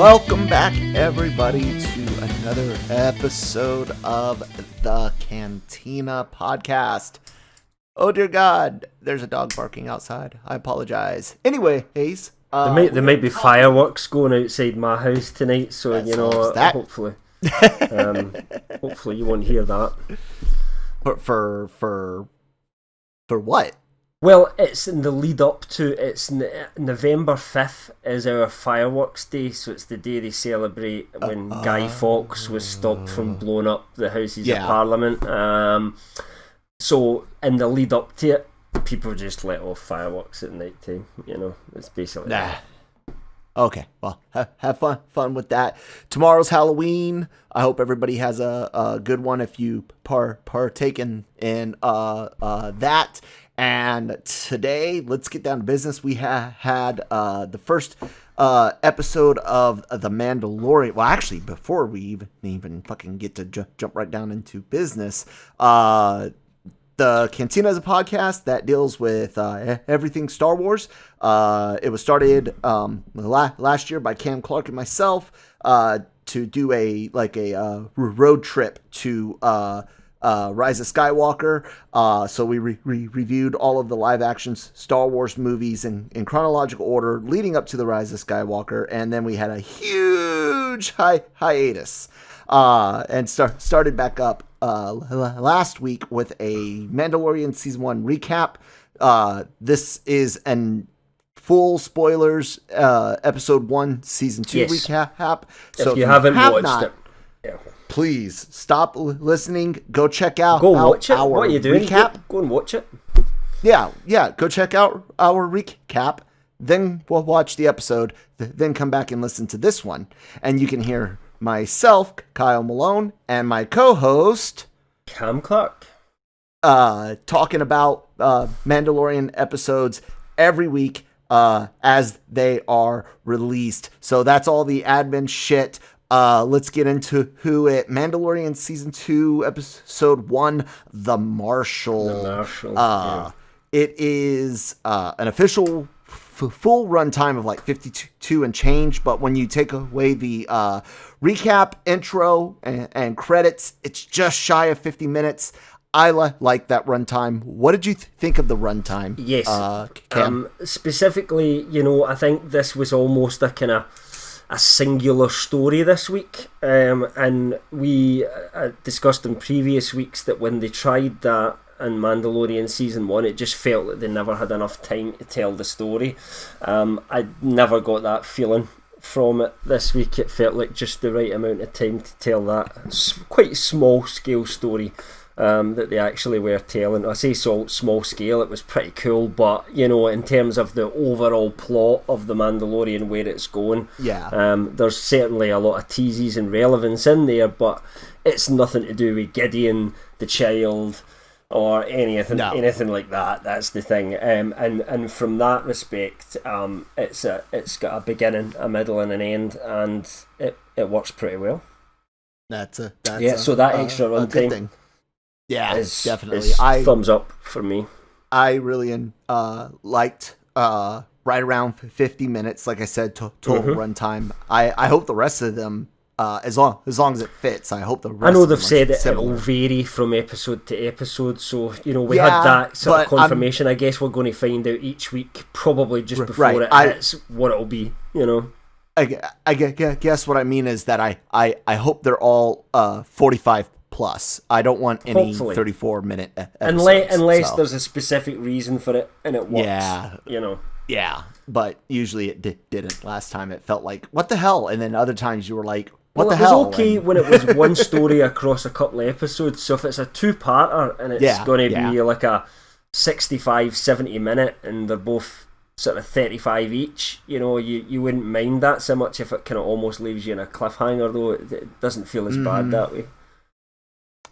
Welcome back, everybody, to another episode of the Cantina podcast. Oh, dear God, there's a dog barking outside. I apologize. Anyway, Hayes. There might be fireworks going outside my house tonight, so, hopefully you won't hear that. For what? Well, it's in the lead up to, it's November 5th is our fireworks day, so it's the day they celebrate when Guy Fawkes was stopped from blowing up the Houses of Parliament. So in the lead up to it, people just let off fireworks at night time, it's basically that. Okay, well, have fun with that. Tomorrow's Halloween. I hope everybody has a good one if you partake in that. And today, let's get down to business. We had the first episode of The Mandalorian. Well, actually, before we even fucking get to jump right down into business, the Cantina is a podcast that deals with everything Star Wars. It was started last year by Cam Clark and myself to do a road trip to Rise of Skywalker. So we reviewed all of the live action Star Wars movies in chronological order leading up to the Rise of Skywalker, and then we had a huge hiatus and started back up last week with a Mandalorian Season 1 recap. This is an full spoilers Episode 1 Season 2 recap. So if you haven't watched it, please stop listening. Go check out watch it. Our what are you doing? Recap. Go and watch it. Yeah. Go check out our recap. Then we'll watch the episode. Then come back and listen to this one. And you can hear myself, Kyle Malone, and my co-host, Cam Clark, talking about Mandalorian episodes every week as they are released. So that's all the admin shit. Let's get into Mandalorian Season 2, Episode 1, The Marshal. It is an official full runtime of like 52 and change, but when you take away the recap, intro, and credits, it's just shy of 50 minutes. I like that runtime. What did you think of the runtime? Yes. Cam? Specifically, I think this was almost a kind of a singular story this week, and we discussed in previous weeks that when they tried that in Mandalorian Season 1, it just felt that they never had enough time to tell the story. I never got that feeling from it this week. It felt like just the right amount of time to tell that quite small scale story that they actually were telling. I say so small scale, it was pretty cool, but in terms of the overall plot of The Mandalorian, where it's going, there's certainly a lot of teases and relevance in there, but it's nothing to do with Gideon, the child, or anything like that. That's the thing. And from that respect, it's got a beginning, a middle, and an end, and it works pretty well. So that extra runtime, definitely. Thumbs up for me. I really liked right around 50 minutes. Like I said, total runtime. I hope the rest of them, as long as it fits, I hope the rest. I know they've of them said it will vary from episode to episode, so we had that sort of confirmation. I guess we're going to find out each week, probably just before it hits, what it'll be. I guess what I mean is that I hope they're all 45 plus. I don't want any 34-minute episodes. Unless there's a specific reason for it and it works. Yeah, but usually it didn't. Last time it felt like, what the hell? And then other times you were like, what the hell? It was okay when it was one story across a couple of episodes. So if it's a two-parter and it's going to be like a 65, 70 minute and they're both sort of 35 each, you wouldn't mind that so much if it kind of almost leaves you in a cliffhanger, though. It doesn't feel as bad that way.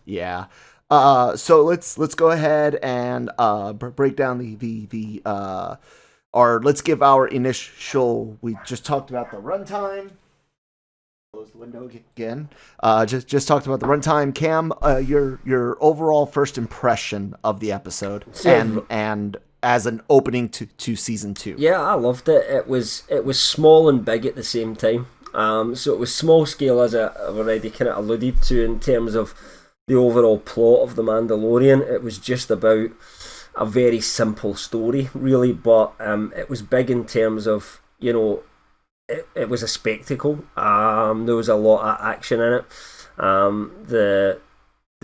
Yeah. So let's go ahead and break down let's give our initial. We just talked about the runtime. Close the window again. Just talked about the runtime. Cam, your overall first impression of the episode and as an opening to season 2. Yeah, I loved it. It was small and big at the same time. So it was small scale, as I've already kind of alluded to, in terms of the overall plot of The Mandalorian. It was just about a very simple story, really, but it was big in terms of, you know, it was a spectacle. There was a lot of action in it. The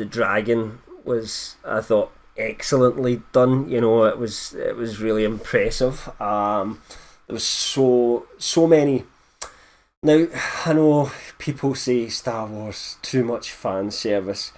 dragon was, I thought, excellently done. You know, it was really impressive. There was so many. Now, I know people say Star Wars too much fan service,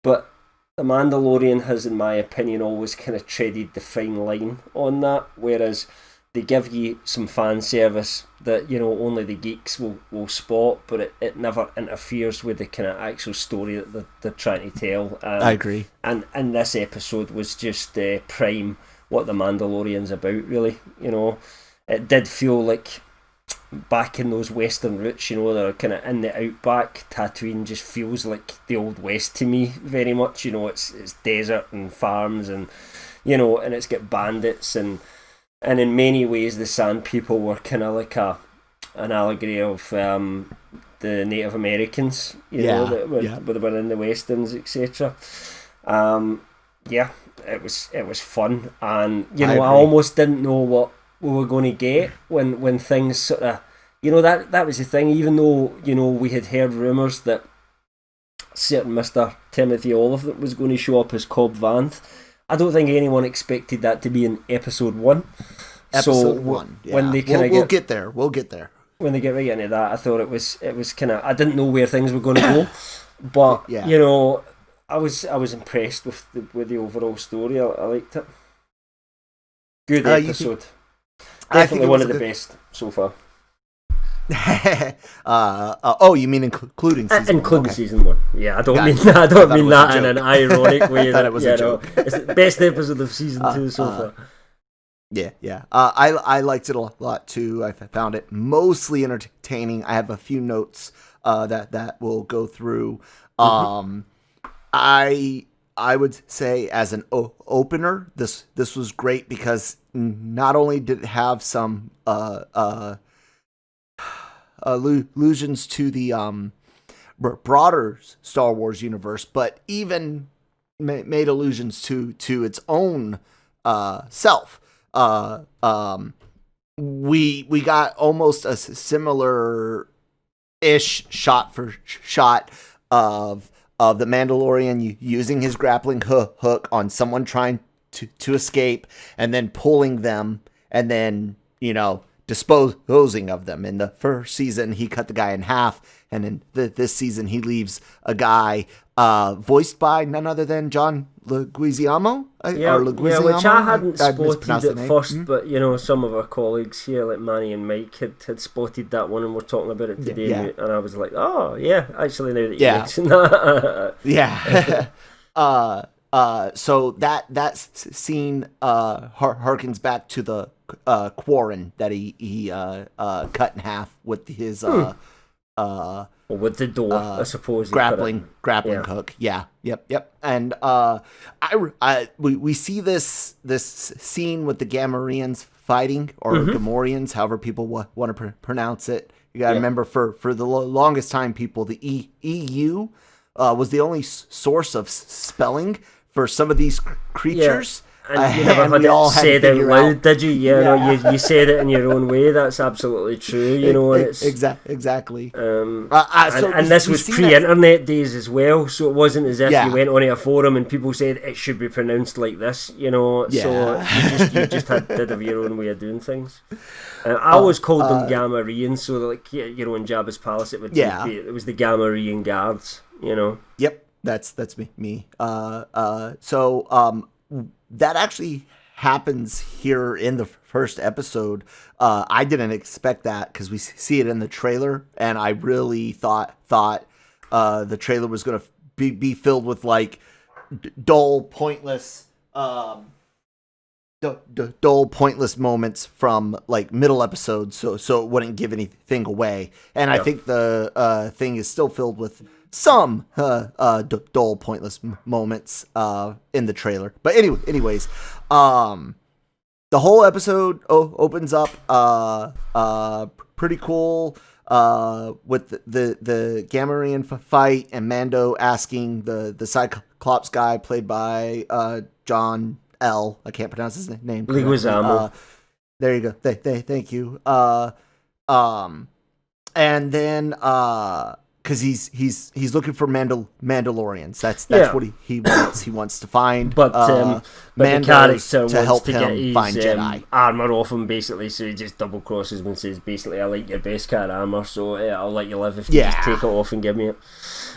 but The Mandalorian has, in my opinion, always kind of treaded the fine line on that, whereas they give you some fan service that, you know, only the geeks will spot, but it never interferes with the kind of actual story that they're trying to tell. I agree. And this episode was just prime what The Mandalorian's about, really. You know, it did feel like back in those western roots, you know, they're kind of in the outback. Tatooine just feels like the old west to me very much. You know, it's desert and farms, and, you know, and it's got bandits, and in many ways the Sand People were kind of like an allegory of the Native Americans, you know, that were in the westerns, etc. It was fun, and, you know, I almost didn't know what we were going to get when things sort of, you know, that was the thing. Even though, you know, we had heard rumours that certain Mr. Timothy Oliphant was going to show up as Cobb Vanth, I don't think anyone expected that to be in episode 1. Episode 1, yeah. When they we'll get there. When they get right into that, I thought it was kind of, I didn't know where things were going to go, but you know, I was impressed with the overall story. I liked it. Good episode. Definitely one of the best so far. You mean including season 1? Including season 1. Yeah, I don't mean that. I don't mean that in an ironic way. I thought it was a joke. It's the best episode of season 2 so far. Yeah. I liked it a lot too. I found it mostly entertaining. I have a few notes that we'll go through. I would say, as an opener, this was great because not only did it have some allusions to the broader Star Wars universe, but even made allusions to its own self. We got almost a similar-ish shot for shot of the Mandalorian using his grappling hook on someone trying to escape, and then pulling them, and then, you know, disposing of them. In the first season, he cut the guy in half, and in this season, he leaves a guy voiced by none other than John Leguizamo. Which I hadn't spotted at first, but, you know, some of our colleagues here, like Manny and Mike, had spotted that one, and we're talking about it today, and I was like, oh, yeah, actually, now that you mention that. So that scene harkens back to the Quarren that he cut in half with his with the door, I suppose. Grappling hook. Yeah. Yep. And we see this scene with the Gamorreans fighting, or Gamorreans, however people want to pronounce it. You got to remember, for the longest time, people, the EU was the only source of spelling for some of these creatures. And you never had it said out loud, did you? You said it in your own way. That's absolutely true. You know, and it's exactly. And this was pre-internet days as well, so it wasn't as if you went onto a forum and people said it should be pronounced like this. You know, so you just did have your own way of doing things. I always called them Gamorreans, so like, you know, in Jabba's palace, it was the Gamorrean guards. You know. Yep, that's me. That actually happens here in the first episode. I didn't expect that because we see it in the trailer, and I really thought the trailer was going to be filled with like dull, pointless moments from like middle episodes, so it wouldn't give anything away. And I think the thing is still filled with some dull, pointless moments in the trailer. But anyways, the whole episode opens up pretty cool. with the Gamorrean fight, and Mando asking the Cyclops guy played by John L. I can't pronounce his name. Leguizamo. There you go. Thank you. And then because he's looking for Mandalorians. That's what he wants. He wants to find. But the character to help to him get his find Jedi armor off him, basically. So he just double crosses him and says, basically, I like your base cat armor, so I'll let you live if you just take it off and give me it.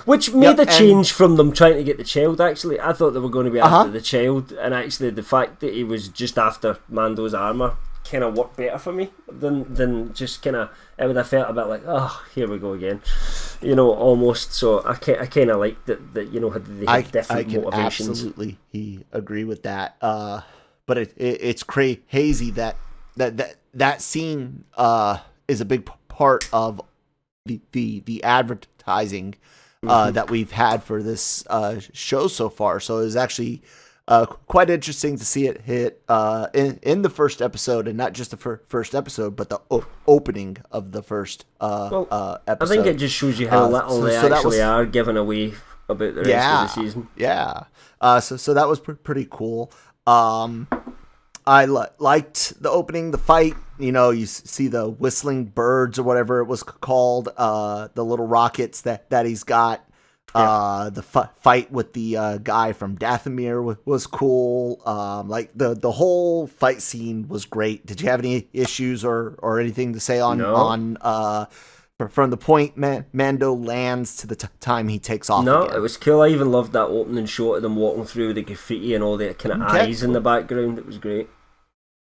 Which made a change from them trying to get the child. Actually, I thought they were going to be after the child, and actually the fact that he was just after Mando's armor kind of worked better for me than just kind of, it would have felt a bit like, oh, here we go again, almost. So I kind of liked that they had different motivations. Absolutely agree with that. But it's crazy that scene is a big part of the advertising that we've had for this show so far. So it was actually quite interesting to see it hit in the first episode, and not just the first episode, but the opening of the first episode. I think it just shows you how little they actually are giving away about the rest of the season. Yeah. So that was pretty cool. I liked the opening, the fight. You see the whistling birds or whatever it was called, the little rockets that he's got. The fight with the guy from Dathomir was cool. Like the whole fight scene was great. Did you have any issues or anything to say on from the point Mando lands to the time he takes off? No, again? It was cool. I even loved that opening shot of them walking through the graffiti and all the kind of eyes in the background. It was great.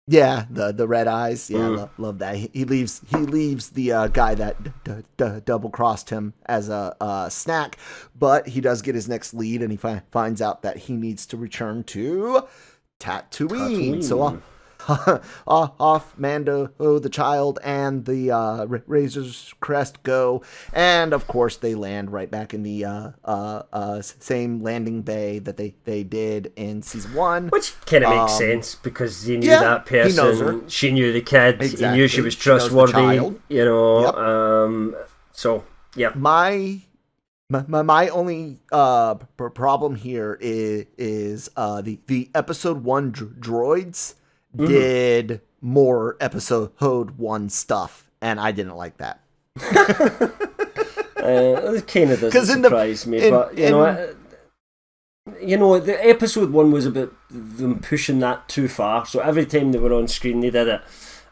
Yeah, the red eyes. Yeah, love that. He leaves the guy that double crossed him as a snack, but he does get his next lead, and he finds out that he needs to return to Tatooine. So off Mando, the child, and the Razor's Crest go, and of course they land right back in the same landing bay that they did in season 1, which kind of makes sense because he knew that person. He knows her. She knew the kid. Exactly. He knew she was trustworthy. So yeah. My only problem here is the episode 1 droids did more episode 1 stuff, and I didn't like that. It kind of doesn't surprise me, but the episode 1 was about them pushing that too far. So every time they were on screen, they did it.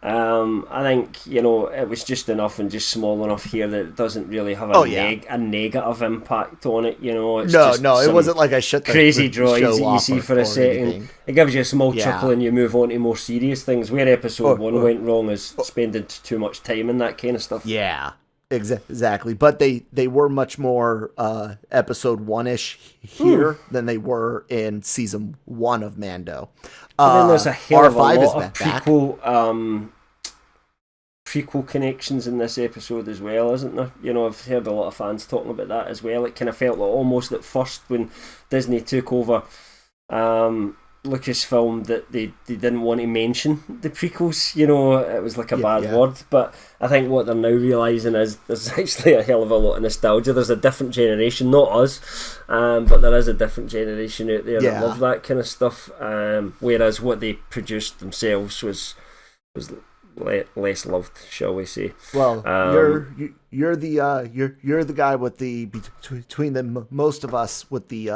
I think it was just enough and just small enough here that it doesn't really have a negative impact on it. It wasn't like I shut the crazy droids show that you see for a second. Anything. It gives you a small chuckle and you move on to more serious things. Where episode 1 went wrong is spending too much time in that kind of stuff. Yeah, exactly. But they were much more episode 1-ish here than they were in season 1 of Mando. But then there's a hell of a lot of prequel connections in this episode as well, isn't there? I've heard a lot of fans talking about that as well. It kind of felt like almost at first when Disney took over Lucasfilm that they didn't want to mention the prequels. It was like a bad word. But I think what they're now realising is there's actually a hell of a lot of nostalgia. There's a different generation, not us, but there is a different generation out there that love that kind of stuff. Whereas what they produced themselves was less loved, shall we say? Well, you're the guy with the between the most of us with the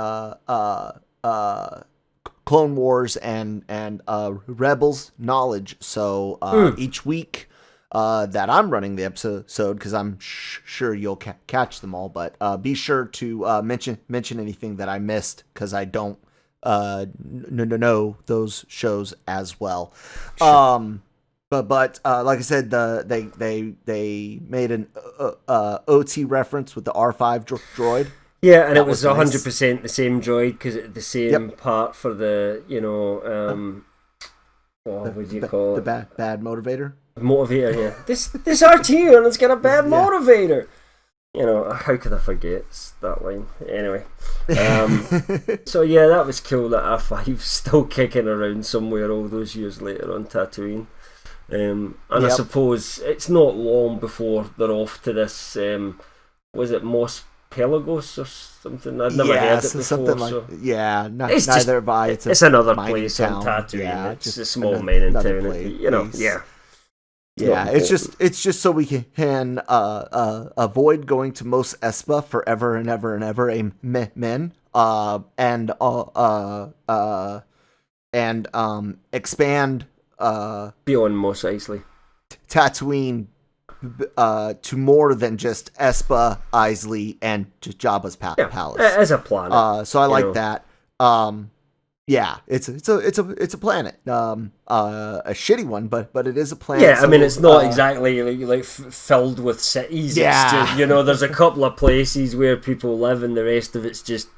Clone Wars and Rebels knowledge. So each week that I'm running the episode, because I'm sure you'll catch them all, but be sure to mention anything that I missed, because I don't know those shows as well. Sure. But like I said, they made an OT reference with the R5 droid. Yeah, and it was 100% the same droid, because the same part for the, what would you call it? The bad motivator? Motivator, yeah. This R2, and it's got a bad motivator. How could I forget that line? Anyway. So yeah, that was cool that R5's still kicking around somewhere all those years later on Tatooine. I suppose it's not long before they're off to this. Was it Mos Pelagos or something? I'd never heard it before. Something like so. yeah. Neither have I. It's another place on Tatooine. Yeah, it's a small mining town. Place. Yeah, it's just so we can avoid going to Mos Espa forever and ever and ever. Amen. And expand beyond Mos Eisley, Tatooine, to more than just Espa, Isley, and Jabba's palace as a planet. So I like that. Yeah, it's a planet. A shitty one, but it is a planet. Yeah, I mean it's not exactly like filled with cities. Yeah, it's just, there's a couple of places where people live, and the rest of it's just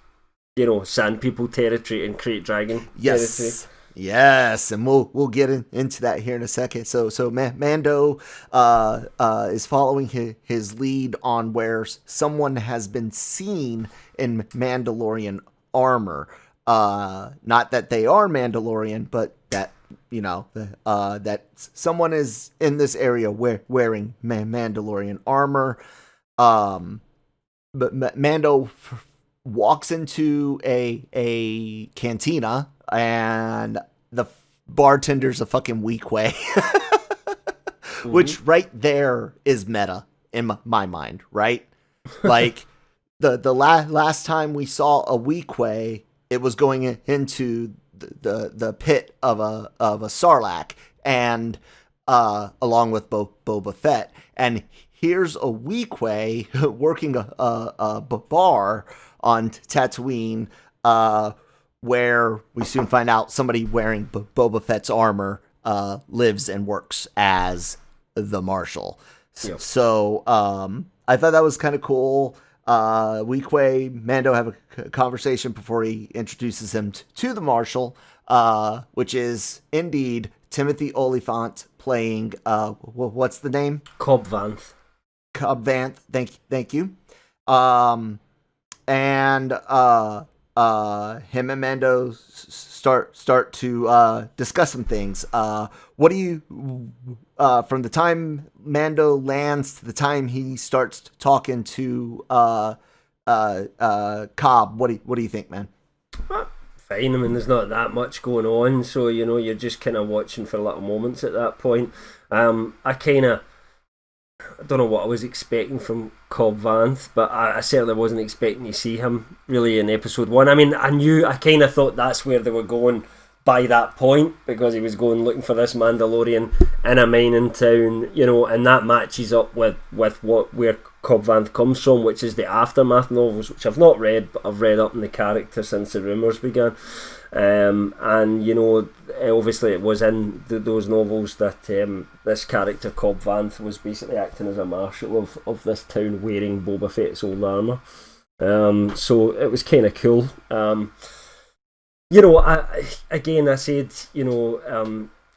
Sand People territory and Krayt Dragon territory. Yes, and we'll get into that here in a second. So Mando is following his lead on where someone has been seen in Mandalorian armor. Not that they are Mandalorian, but that that someone is in this area wearing Mandalorian armor. But Mando walks into a cantina, and the bartender's a fucking weak way. Which right there is meta in my mind, right? Like the last time we saw a weak way, it was going into the pit of a Sarlacc, and along with Boba Fett, and here's a weak way working a bar on Tatooine, where we soon find out somebody wearing Boba Fett's armor lives and works as the Marshal. Yep. So I thought that was kind of cool. Weequay, Mando have a conversation before he introduces him to the Marshal, which is indeed Timothy Olyphant playing, what's the name? Cobb Vanth. Thank you. And him and Mando start to discuss some things. What do you from the time Mando lands to the time he starts talking to Cobb? What do you think, man? Fine. I mean, there's not that much going on, so you're just kind of watching for little moments at that point. I don't know what I was expecting from Cobb Vanth, but I certainly wasn't expecting to see him really in episode 1. I mean, I kind of thought that's where they were going by that point, because he was going looking for this Mandalorian in a mining town, and that matches up with where Cobb Vanth comes from, which is the Aftermath novels, which I've not read, but I've read up on the character since the rumours began. And obviously it was in those novels that this character Cobb Vanth was basically acting as a marshal of this town, wearing Boba Fett's old armour. So it was kind of cool.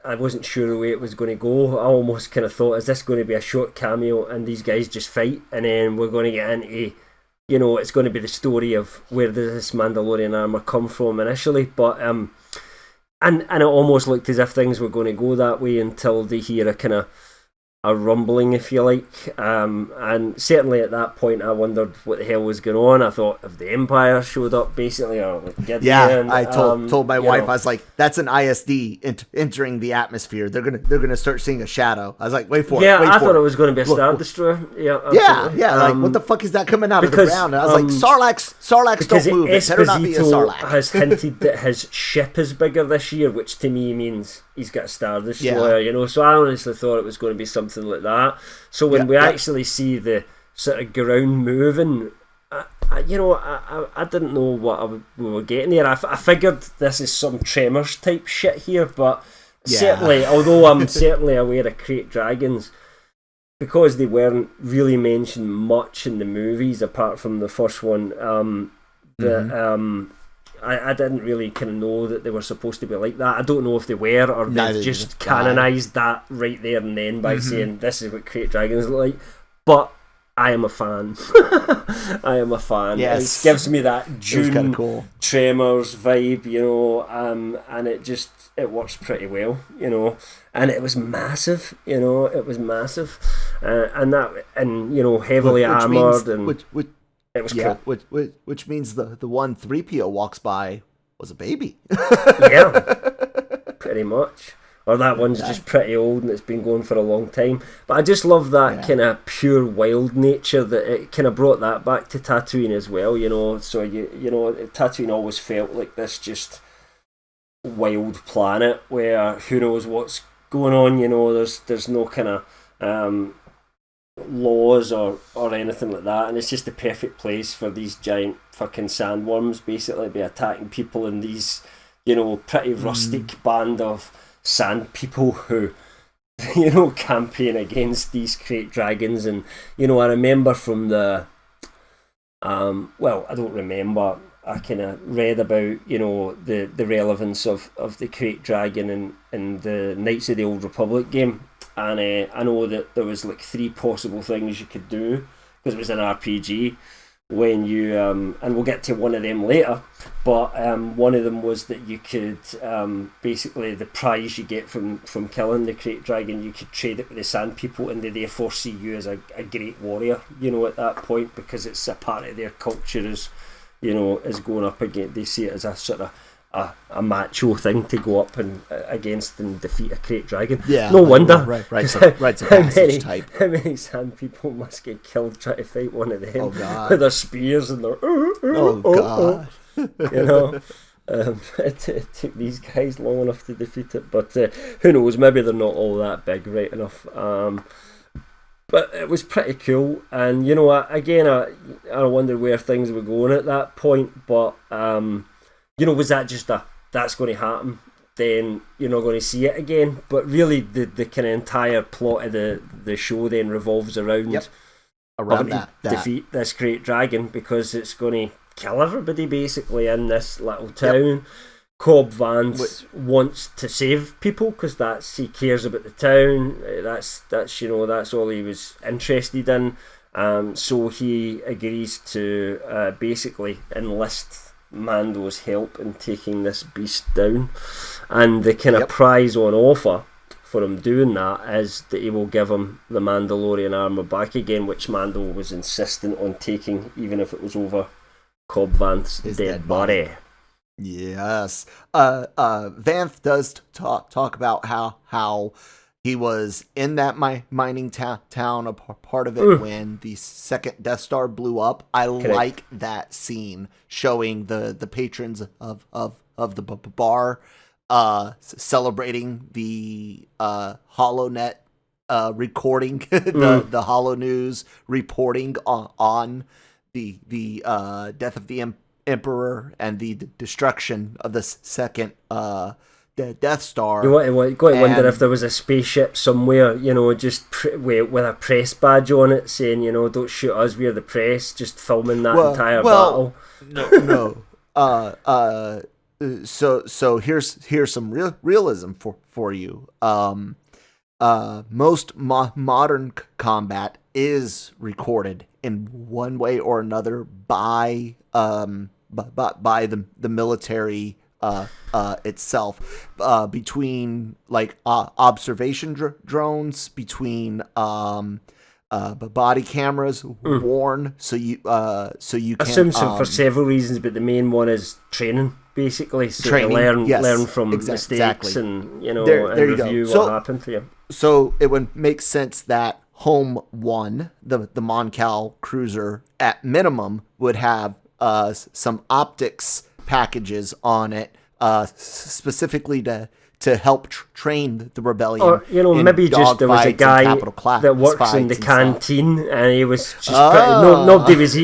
I wasn't sure the way it was going to go. I almost kind of thought, is this going to be a short cameo and these guys just fight, and then we're going to get into, it's going to be the story of where does this Mandalorian armor come from initially, but and it almost looked as if things were going to go that way until they hear a kind of a rumbling, if you like, and certainly at that point I wondered what the hell was going on. I thought if the Empire showed up, basically, or like Gideon, I told my wife, I was like, that's an ISD entering the atmosphere. They're gonna start seeing a shadow. I was like, wait for it. I thought it was going to be a Star Destroyer. Yeah. Like, what the fuck is that coming out of the ground? And I was like, Sarlaccs don't move. It better not be a Sarlacc. Has hinted that his ship is bigger this year, which to me means he's got a Star Destroyer. So I honestly thought it was going to be something like that. So when we actually see the sort of ground moving, I didn't know what we were getting there. I figured this is some Tremors type shit here, but certainly, although I'm certainly aware of Krayt Dragons, because they weren't really mentioned much in the movies apart from the first one, I didn't really kind of know that they were supposed to be like that. I don't know if they were, or they've just canonised that right there and then by saying this is what Krayt Dragons look like. But I am a fan. I am a fan. Yes. It gives me that Dune cool. Tremors vibe, and it works pretty well, and it was massive, it was massive, and heavily armoured, and it was cool. Which means the one 3PO walks by was a baby. Yeah, pretty much. Or that one's just pretty old and it's been going for a long time. But I just love that kind of pure wild nature that it kind of brought that back to Tatooine as well, So, Tatooine always felt like this just wild planet where who knows what's going on, there's no kind of laws or anything like that. And it's just the perfect place for these giant fucking sandworms basically to be attacking people in these, pretty rustic band of sand people who campaign against these krayt dragons. And I remember from the I don't remember, I kind of read about the relevance of the krayt dragon in the Knights of the Old Republic game, and I know that there was like 3 possible things you could do because it was an RPG when you and we'll get to one of them later, but one of them was that you could basically, the prize you get from killing the krayt dragon, you could trade it with the sand people, and they therefore see you as a great warrior, at that point, because it's a part of their culture is going up against, they see it as a sort of a macho thing to go up and against and defeat a krayt dragon. Yeah, no wonder. Rites of passage type. How many sand people must get killed trying to fight one of them with their spears and their God. It took these guys long enough to defeat it, but who knows, maybe they're not all that big right enough. But it was pretty cool, and I wonder where things were going at that point, but was that just that's going to happen, then you're not going to see it again? But really the kind of entire plot of the show then revolves around that defeat this krayt dragon, because it's going to kill everybody basically in this little town. Cobb Vanth wants to save people because he cares about the town. That's all he was interested in. So he agrees to basically enlist Mando's help in taking this beast down, and the kind of prize on offer for him doing that is that he will give him the Mandalorian armor back again, which Mando was insistent on taking, even if it was over Cobb Vanth's dead body. Yes. Vanth does talk about how he was in that mining town, a part of it, when the second Death Star blew up. I like that scene showing the patrons of the bar celebrating the HoloNet recording, the Holo News reporting on the death of the Emperor and the destruction of the second the Death Star. You got to wonder if there was a spaceship somewhere, just with a press badge on it saying, don't shoot us, we're the press, just filming that entire battle. No. So here's some realism for you. Most modern combat is recorded in one way or another by the military itself, between like observation drones, between body cameras worn, so you can assume so for several reasons, but the main one is training, basically, so to learn from mistakes and and review what happened to you. So it would make sense that Home 1, the Mon Cal cruiser, at minimum would have some optics packages on it, specifically to help train the rebellion. Or maybe just there was a guy that works in the canteen, and he was just nobody was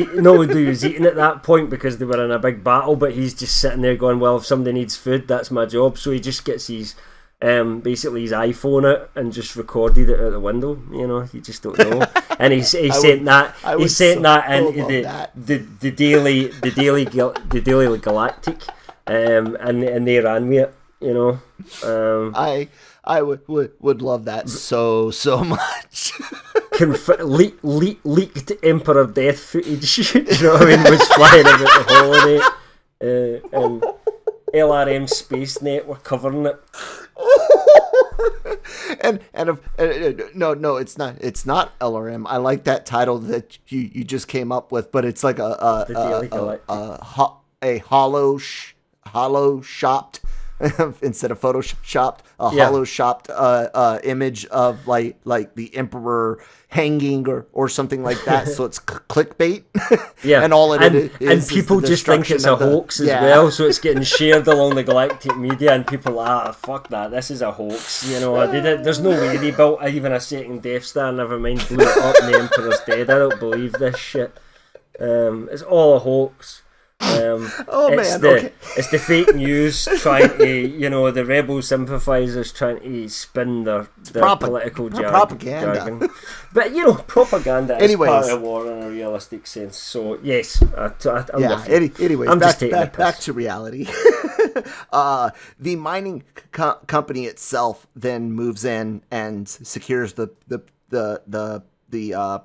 eating at that point because they were in a big battle. But he's just sitting there going, "Well, if somebody needs food, that's my job." So he just gets his basically his iPhone out and just recorded it out the window. You just don't know. And he sent that into the Daily Galactic, and they ran with it. I would love that so much. leaked Emperor Death footage. You know what I mean? Was flying about the holiday, and LRM Spacenet were covering it. No, it's not. It's not LRM. I like that title that you just came up with, but it's like a hollow shopped instead of photoshopped, hollow shopped image of like the emperor hanging or something like that. So it's clickbait. Yeah, and all and people just think it's a hoax as well. So it's getting shared along the galactic media, and people fuck that. This is a hoax. You know, there's no way they built even a second Death Star. Never mind blew it up and the Emperor's dead. I don't believe this shit. It's all a hoax. It's the fake news trying to, the rebel sympathisers trying to spin their political propaganda. But propaganda is part of war in a realistic sense. So yes, Anyways, I'm just back to reality. The mining company itself then moves in and secures the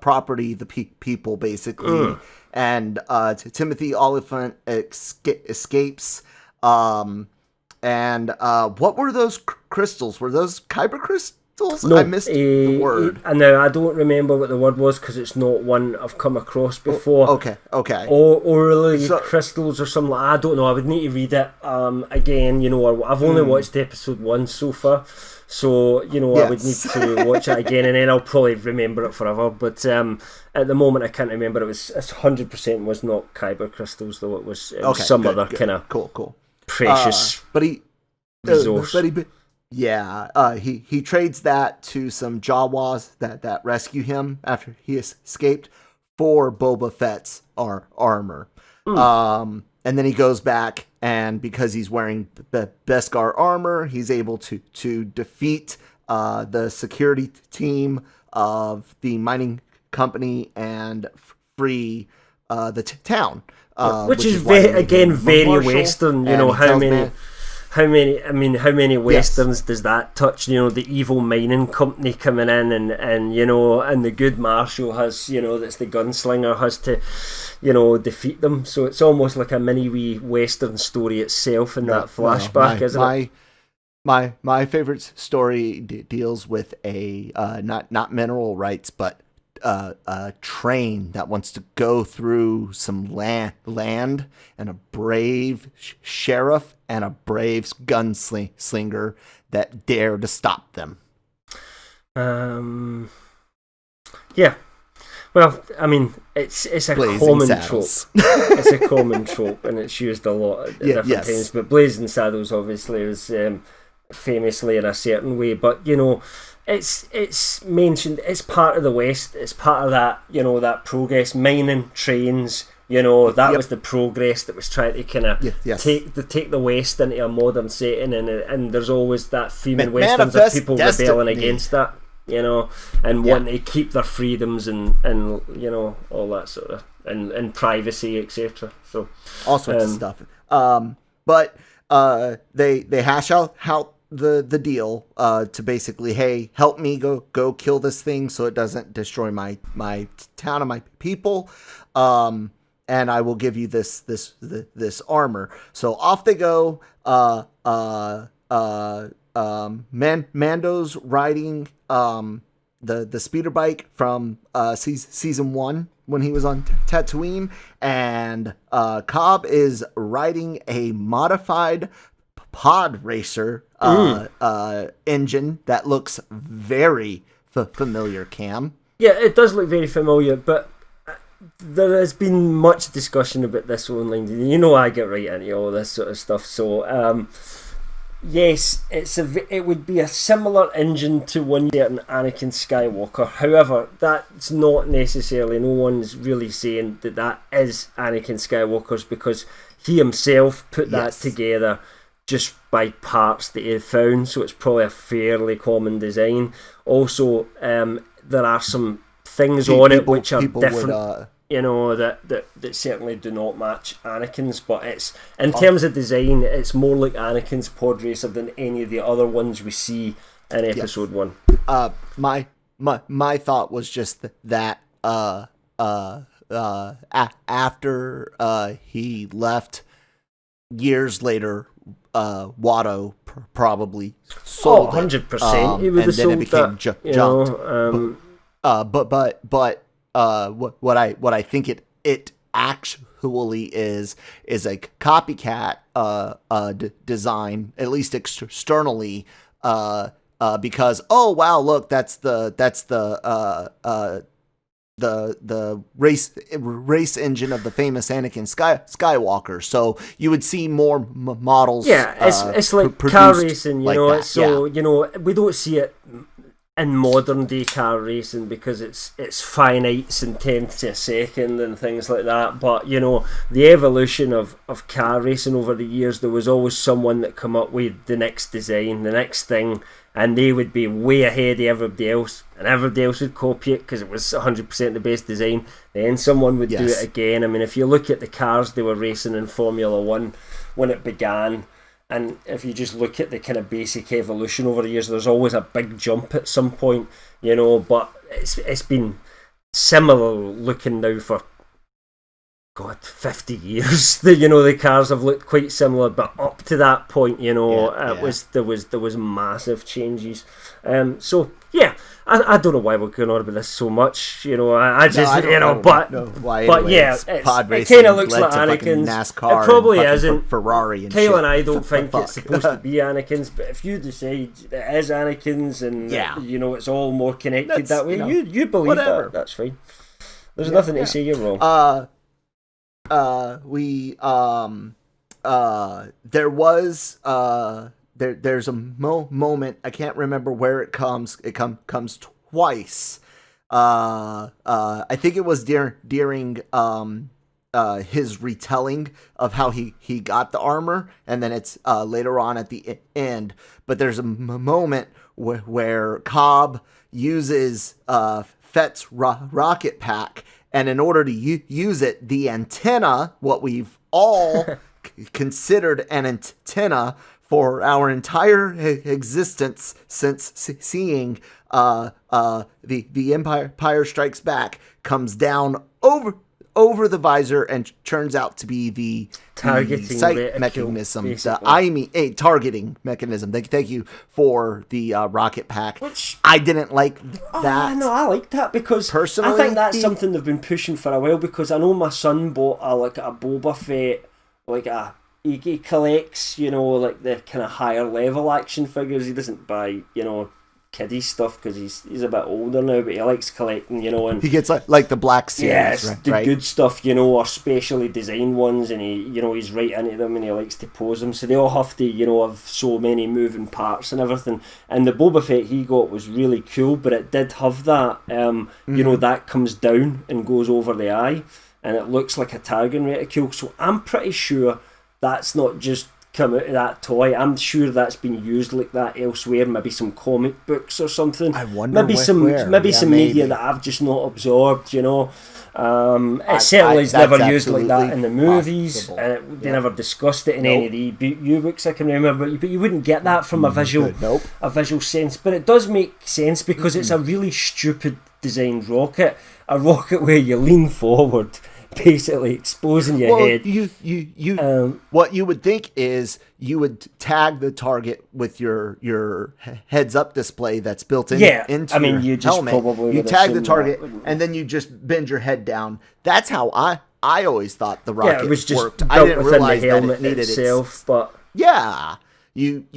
property, the people basically. And Timothy Oliphant escapes. And what were those crystals? Were those kyber crystals? No, I missed the word. Now I don't remember what the word was because it's not one I've come across before. Okay. Or crystals or something. I don't know. I would need to read it again. I've only watched episode 1 so far. So, I would need to watch it again and then I'll probably remember it forever. But at the moment, I can't remember. It's 100% was not kyber crystals, though. It was some other kind of cool precious resource. He trades that to some Jawas that rescue him after he escaped for Boba Fett's armor. And then he goes back, and because he's wearing the Beskar armor, he's able to defeat the security team of the mining company and free the town. Which is very Marshal, Western. How many westerns does that touch? The evil mining company coming in, and the good Marshal has, that's the gunslinger, has to, defeat them. So it's almost like a mini wee western story itself in that flashback, isn't it? My favorite story deals with a not mineral rights, but a train that wants to go through some land, and a brave sheriff and a brave gunslinger that dare to stop them. Yeah. Well, I mean, it's a Blazing common Saddles. trope. It's a common trope, and it's used a lot at different times. But Blazing Saddles obviously was famously in a certain way. But it's mentioned. It's part of the West. It's part of that. That progress, mining, trains. That was the progress that was trying to kind of take the West into a modern setting, and there's always that theme in westerns of people rebelling against that. And wanting to keep their freedoms and all that sort of and privacy, etc. So all sorts of stuff. But they hash out the deal to basically, hey, help me go kill this thing so it doesn't destroy my town and my people. And I will give you this armor. So off they go. Mando's riding the speeder bike from season 1 when he was on Tatooine, and Cobb is riding a modified pod racer engine that looks very familiar. Cam, yeah, it does look very familiar, but there has been much discussion about this online. I get right into all this sort of stuff, so yes, it would be a similar engine to one certain Anakin Skywalker. However, that's not necessarily. No one's really saying that is Anakin Skywalker's, because he himself put that together just by parts that he found. So it's probably a fairly common design. Also, there are some things on it which are different. That certainly do not match Anakin's, but it's in terms of design, it's more like Anakin's pod racer than any of the other ones we see in episode 1. my thought was just that after he left years later, Watto probably sold 100%. He would have sold that. Junked. What I think it actually is a copycat design, at least externally, because oh wow, look, that's the race engine of the famous Anakin Skywalker. So you would see more models. Yeah, it's like car racing, you know. So you know, we don't see it in modern day car racing because it's finites and tenths of a second and things like that. But you know, the evolution of car racing over the years, there was always someone that come up with the next design, the next thing, and they would be way ahead of everybody else, and everybody else would copy it because it was 100% the best design. Then someone would do it again. I mean, if you look at the cars they were racing in Formula 1 when it began, and if you just look at the kind of basic evolution over the years, there's always a big jump at some point, you know, but it's been similar looking now for 50 years. The cars have looked quite similar, but up to that point, you know, there was massive changes. So yeah, I don't know why we're going on about this so much, you know. I just but yeah, it kind of looks like Anakin's. NASCAR, it probably isn't. Ferrari and Kyle shit. and I don't think it's supposed to be Anakin's, but if you decide it is Anakin's and you know it's all more connected that way, you believe whatever. That's fine. There's nothing to say you're wrong. There was there's a moment, I can't remember where it comes. It comes twice. I think it was during his retelling of how he got the armor, and then it's later on at the end. But there's a moment where Cobb uses Fett's rocket pack, and in order to use it, the antenna, what we've all considered an antenna for our entire existence since seeing the Empire Strikes Back, comes down over the visor and turns out to be the targeting sight mechanism, a targeting mechanism. Thank you for the rocket pack. Which I didn't like that. No, I like that because personally, I think that's something they've been pushing for a while. Because I know my son bought a Boba Fett, he collects, you know, like the kind of higher level action figures. He doesn't buy, you know, kiddie stuff because he's a bit older now, but he likes collecting, you know, and he gets like the Black Series, the good stuff, you know, or specially designed ones, and he's right into them and he likes to pose them, so they all have to, you know, have so many moving parts and everything. And the Boba Fett he got was really cool, but it did have that, you know, that comes down and goes over the eye, and it looks like a targeting reticule. So I'm pretty sure that's not just come out of that toy. I'm sure that's been used like that elsewhere, maybe some comic books or something. I wonder maybe some media that I've just not absorbed, you know. It certainly is never used like that in the movies. They never discussed it in any of the books I can remember, but you wouldn't get that from a visual sense. But it does make sense because it's a really stupid designed rocket, a rocket where you lean forward, basically exposing your head. What you would think is you would tag the target with your heads up display that's built into your helmet. You tag the target and then you just bend your head down. That's how I always thought the rocket worked. I didn't realize that it needed itself. But you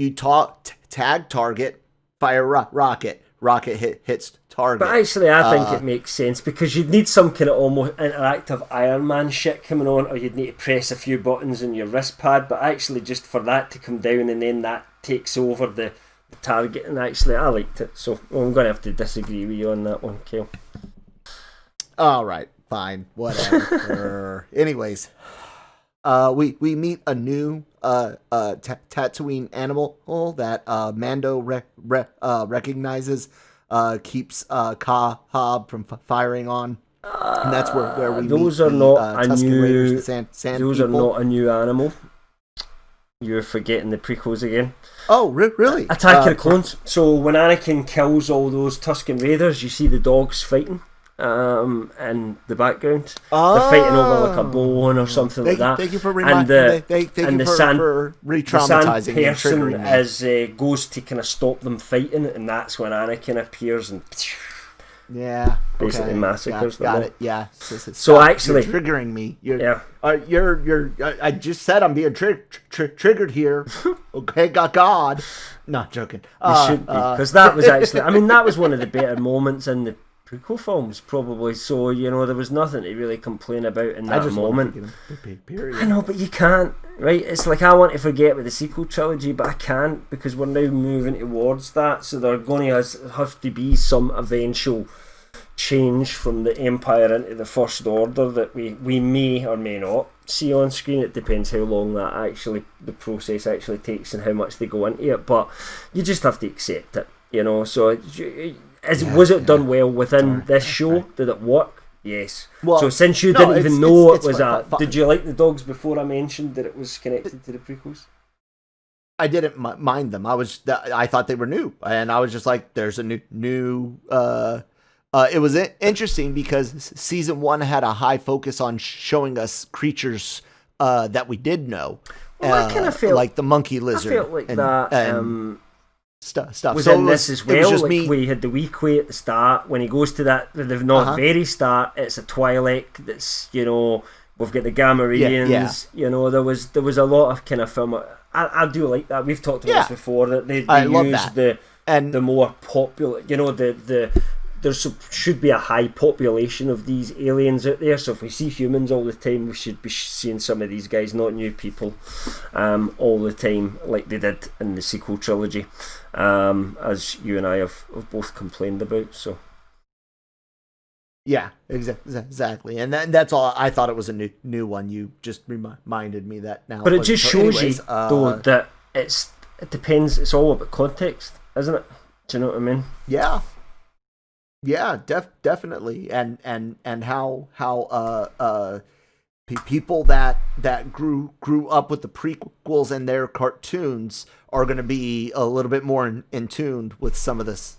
tag target, fire rocket. Rocket hits target. But actually, I think it makes sense because you'd need some kind of almost interactive Iron Man shit coming on, or you'd need to press a few buttons on your wrist pad. But actually, just for that to come down and then that takes over the target, and actually, I liked it. So I'm going to have to disagree with you on that one, Kale. All right, fine, whatever. Anyways, we meet a new Tatooine animal that Mando recognizes, keeps Cobb from firing on, and that's where we those meet are not Tusken Raiders, the Sand those people. are not a new animal. You're forgetting the prequels again. Oh, really? Attack of the Clones. So when Anakin kills all those Tusken Raiders, you see the dogs fighting in the background. Oh. They're fighting over like a bone or something like that. Thank you for reminding me. Thank you for re-traumatizing me and triggering me. Person goes to kind of stop them fighting, and that's when Anakin appears and yeah, basically massacres them. Got all. it. Yeah. So actually, you're triggering me. You're. I just said I'm being triggered here. Okay, God. Not joking. You should be, because that was actually. I mean, that was one of the better moments in the prequel films, probably. So there was nothing to really complain about in that moment. I know, but you can't. Right? It's like I want to forget about the sequel trilogy, but I can't because we're now moving towards that. So there are going to have to be some eventual change from the Empire into the First Order that we may or may not see on screen. It depends how long the process actually takes and how much they go into it. But you just have to accept it. So was it done well within this show? Did it work? Yes. Well, so since you didn't even know it was did you like the dogs before I mentioned that it was connected to the prequels? I didn't mind them. I thought they were new, and I was just like, "There's a new." It was interesting because season 1 had a high focus on showing us creatures that we did know. Well, I kind of feel like the monkey lizard. I felt like that. Stuff. Was in this as well. Like we had the Weequay at the start when he goes to that. The very start. It's a Twi'lek. That's we've got the Gamorreans. Yeah. There was a lot of kind of film. I do like that. We've talked about this before. That they use the more popular. There should be a high population of these aliens out there. So if we see humans all the time, we should be seeing some of these guys, not new people, all the time, like they did in the sequel trilogy, as you and I have both complained about. So, yeah, exactly, and that's all. I thought it was a new one. You just reminded me that now. But it just shows you though that it depends. It's all about context, isn't it? Do you know what I mean? Yeah. Yeah, definitely, and how people that grew up with the prequels and their cartoons are going to be a little bit more in tune with some of this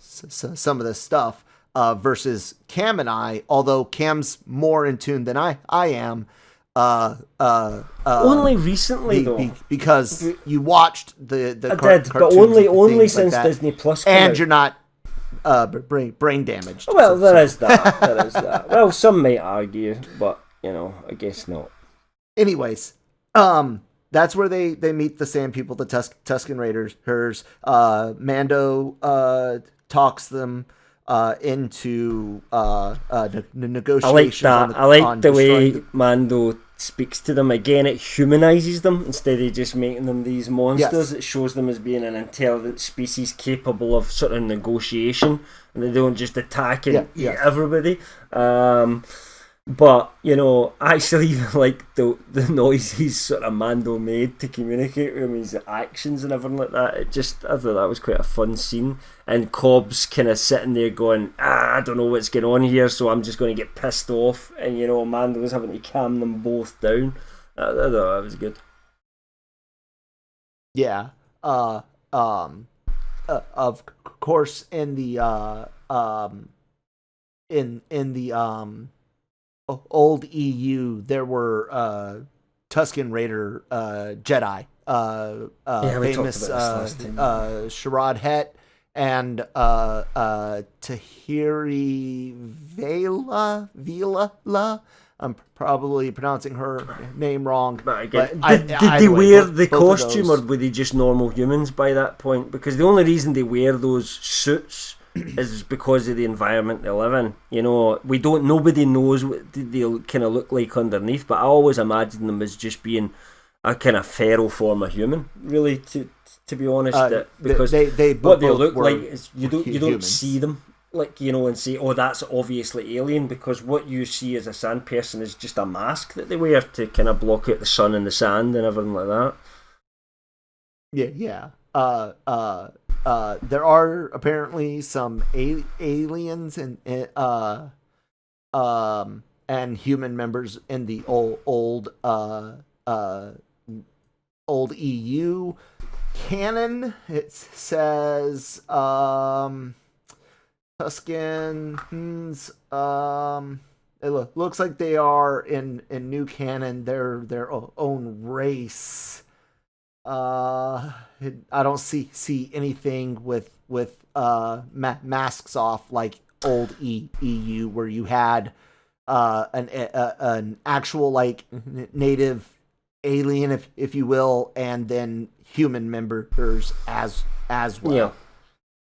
stuff versus Cam and I. Although Cam's more in tune than I am. Only recently though, because you watched the I did, but only since like Disney Plus came and out. You're not. Brain damaged. Well, there is that. Well, some may argue, but I guess not. Anyways, that's where they meet the Sand People, the Tusken Raiders. Mando talks them into negotiations. I like the way Mando speaks to them. Again, it humanizes them instead of just making them these monsters. Yes. It shows them as being an intelligent species capable of sort of negotiation, and they don't just attack and eat everybody. But I actually even like the noises sort of Mando made to communicate with him, his actions and everything like that. I thought that was quite a fun scene. And Cobb's kind of sitting there going, I don't know what's going on here, so I'm just going to get pissed off. And Mando was having to calm them both down. I thought that was good. Yeah. Of course, in the old EU, there were Tusken Raider Jedi, famous Sharad Het and Tahiri Vela. I'm probably pronouncing her name wrong. But did they wear the costume, or were they just normal humans by that point? Because the only reason they wear those suits is because of the environment they live in. Nobody knows what they kind of look like underneath, but I always imagine them as just being a kind of feral form of human, really, to be honest, because what they look like is you don't see them and say, oh, that's obviously alien, because what you see as a sand person is just a mask that they wear to kind of block out the sun and the sand and everything like that. Yeah. There are apparently some aliens and human members in the old old EU canon. It says Tuskens. It looks like they are in new canon. They're their own race. I don't see anything with masks off like old EU, where you had an actual like native alien, if you will, and then human members as well. Yeah.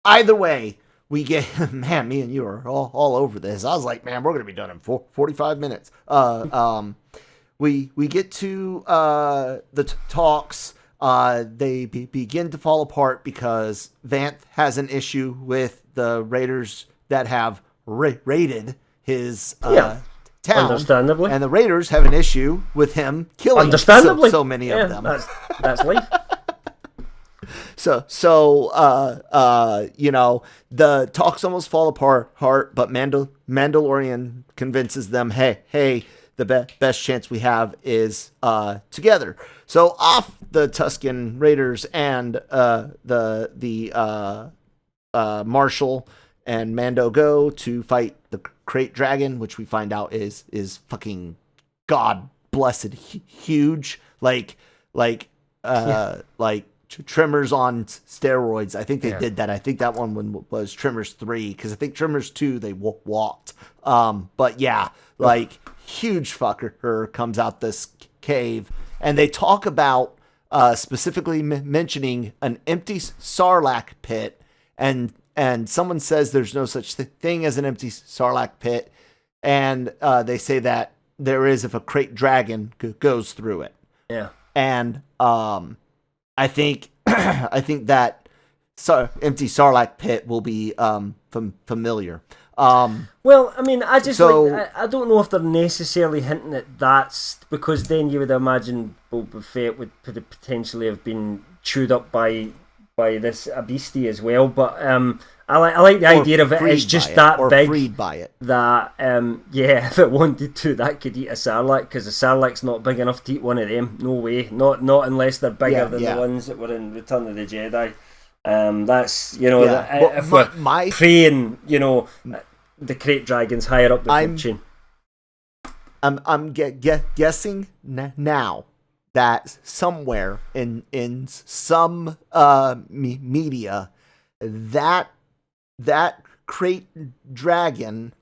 Either way, we get, man, me and you are all over this. I was like, man, we're gonna be done in 45 minutes. We get to the talks. They begin to fall apart because Vanth has an issue with the raiders that have raided his town. Understandably. And the raiders have an issue with him killing so many of them. That's life. So the talks almost fall apart, but Mandalorian convinces them, hey, the best chance we have is together. So off the Tusken Raiders and the Marshal and Mando go to fight the Krayt Dragon, which we find out is fucking god blessed huge, like Tremors on steroids. I think they did that. I think that one was Tremors 3, because I think Tremors 2 they walked. But yeah, like huge fucker comes out this cave, and they talk about specifically mentioning an empty Sarlacc pit, and someone says there's no such thing as an empty Sarlacc pit, and they say that there is if a Krayt Dragon goes through it. Yeah, and I think that empty Sarlacc pit will be familiar. Well, I mean, I don't know if they're necessarily hinting at that, because then you would imagine Boba Fett would potentially have been chewed up by this beastie as well. But I like the idea of it's just that big, freed by it. That if it wanted to, that could eat a Sarlacc, because a Sarlacc's not big enough to eat one of them. No way, not unless they're bigger than the ones that were in Return of the Jedi. That's if we're praying, the Krayt Dragon's higher up the food chain. I'm guessing now that somewhere in some media that Krayt Dragon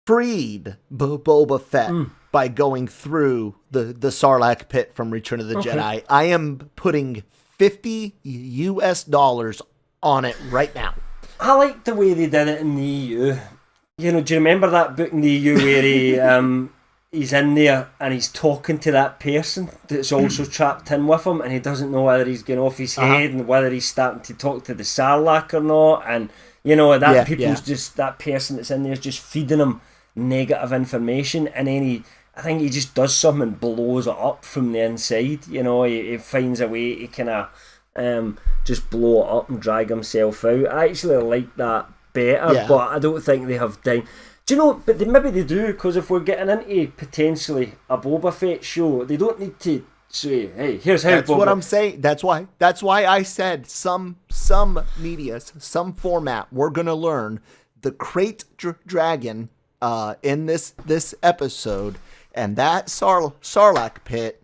freed Boba Fett by going through the Sarlacc pit from Return of the Jedi. I am putting $50 on it right now. I like the way they did it in the EU. Do you remember that book in the EU where he's in there and he's talking to that person that's also trapped in with him, and he doesn't know whether he's going off his head and whether he's starting to talk to the Sarlacc or not, and just that person that's in there is just feeding him negative information, and then I think he just does something and blows it up from the inside. He finds a way to kind of just blow it up and drag himself out. I actually like that better, but I don't think they have time. Do you know? But maybe they do, because if we're getting into potentially a Boba Fett show, they don't need to say, "Hey, here's how." That's what I'm saying. That's why I said some media, some format. We're gonna learn the Krayt Dragon in this episode. And that Sarlacc pit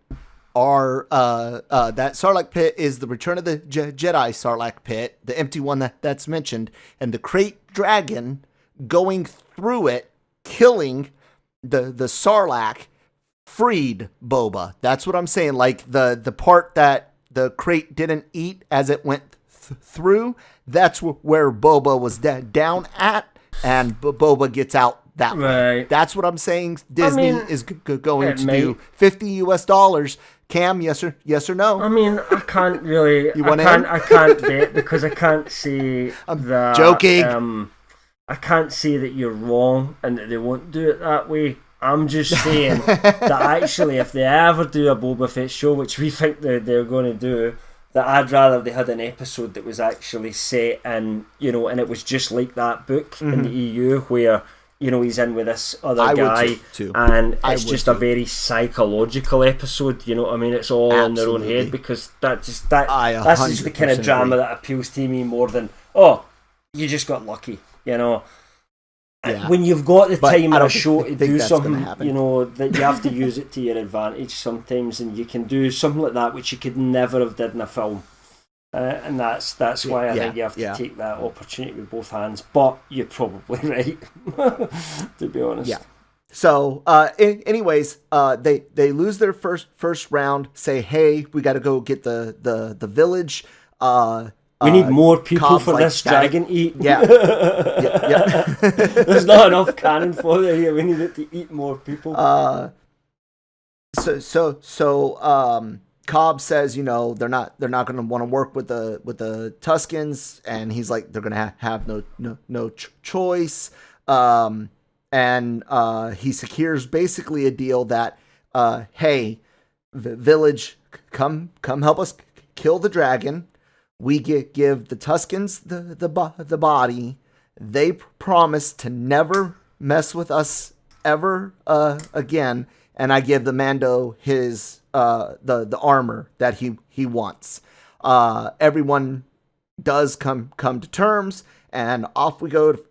that Sarlacc pit is the Return of the Jedi Sarlacc pit, the empty one that's mentioned, and the Krayt Dragon going through it, killing the Sarlacc, freed Boba. That's what I'm saying. Like the part that the Krayt didn't eat as it went through, that's where Boba was down at, and Boba gets out that way. That's what I'm saying. Disney is going to do $50. Cam, yes or no? I mean, I can't really. I can't bet, because I can't say that. Joking. I can't say that you're wrong and that they won't do it that way. I'm just saying that actually, if they ever do a Boba Fett show, which we think they're going to do, that I'd rather they had an episode that was actually set in, and it was just like that book in the EU, where he's in with this other I guy, would too. and I it's would just too. a very psychological episode. You know what I mean? It's all in their own Absolutely. head, because that's just I the kind of 100% drama agree. that appeals to me more than, oh, you just got lucky. Yeah. When you've got the But time I in a don't show to think do that's gonna something, happen. that you have to use it to your advantage sometimes, and you can do something like that which you could never have did in a film. And that's why I think you have to take that opportunity with both hands. But you're probably right, to be honest. Yeah. So, anyways, they lose their first round. Say, hey, we got to go get the village. We need more people Cobb's for like, this dragon to eat. Yeah. yeah. There's not enough cannon fodder here. We need it to eat more people. So Cobb says, they're not going to want to work with the Tuscans, and he's like, they're going to have no choice. And he secures basically a deal that, hey, village, come help us kill the dragon. We give the Tuscans the body. They promise to never mess with us ever again. And I give the Mando his the armor that he wants. Everyone does come to terms, and off we go to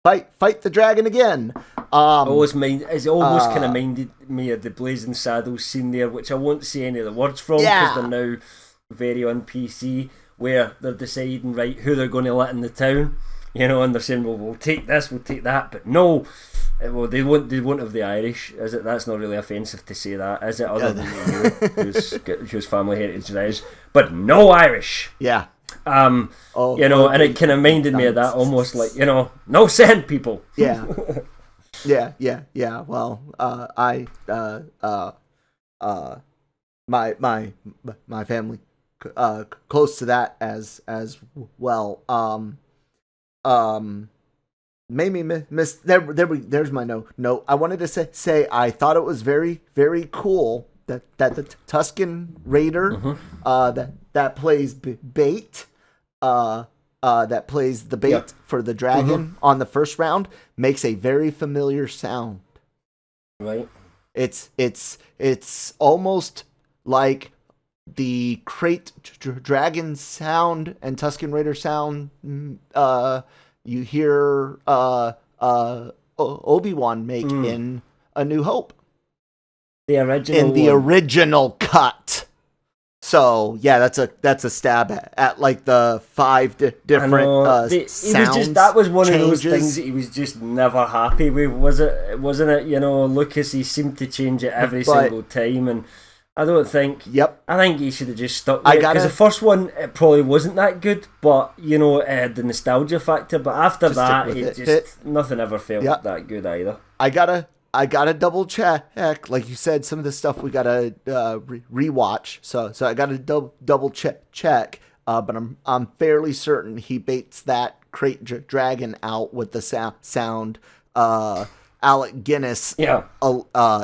fight the dragon again. It's almost kind of minded me of the Blazing Saddles scene there, which I won't say any of the words from because they're now very on PC, where they're deciding who they're going to let in the town, and they're saying, well, we'll take this, we'll take that, but no. Well, they won't have the Irish, is it? That's not really offensive to say that, is it? Other than you, whose family heritage it is, but no Irish. Yeah. And it kind of minded me of that, almost like, no sand people. Yeah. Yeah. Well, my family close to that as well. Made me miss there's my note. I wanted to say I thought it was very, very cool that the Tuscan Raider that plays bait that plays the bait for the dragon on the first round makes a very familiar sound. Right. It's almost like the Crate Dragon sound and Tuscan Raider sound you hear Obi-Wan make in A New Hope. The original cut. So yeah, that's a stab at like the 5 different sounds. That was one changes. of those things that he was just never happy with, wasn't it? Lucas, he seemed to change it every single time, and I don't think. Yep. I think he should have just stuck with it, because the first one, it probably wasn't that good, but it had the nostalgia factor. But after that, nothing ever felt that good either. I gotta double check, like you said, some of the stuff we gotta rewatch. So I gotta double check. But I'm fairly certain he baits that Crate Dragon out with the sound. Alec Guinness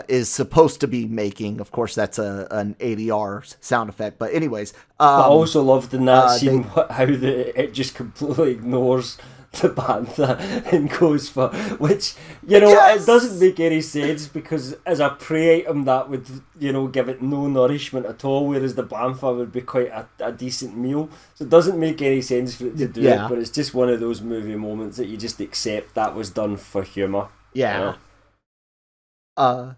is supposed to be making. Of course, that's an ADR sound effect. But anyways, I also loved in that scene how it just completely ignores the bantha and goes for, which it doesn't make any sense, because as a prey item that would give it no nourishment at all, whereas the bantha would be quite a decent meal. So it doesn't make any sense for it to do it, but it's just one of those movie moments that you just accept that was done for humour. Yeah. The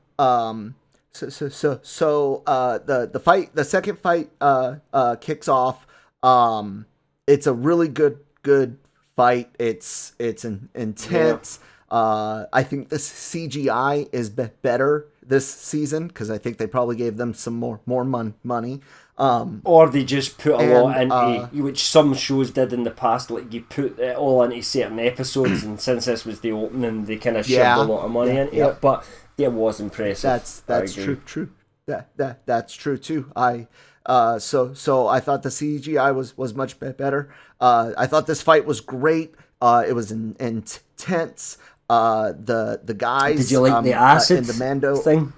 fight, the second fight kicks off. It's a really good fight. It's intense. I think the CGI is better this season, because I think they probably gave them some more money. Or they just put a lot into, which some shows did in the past, like you put it all into certain episodes, and since this was the opening, they kind of shoved a lot of money into it. But it was impressive. That's true. That's true too. So I thought the CGI was much better. I thought this fight was great. It was intense. The guys. Did you like the acid in the Mando thing?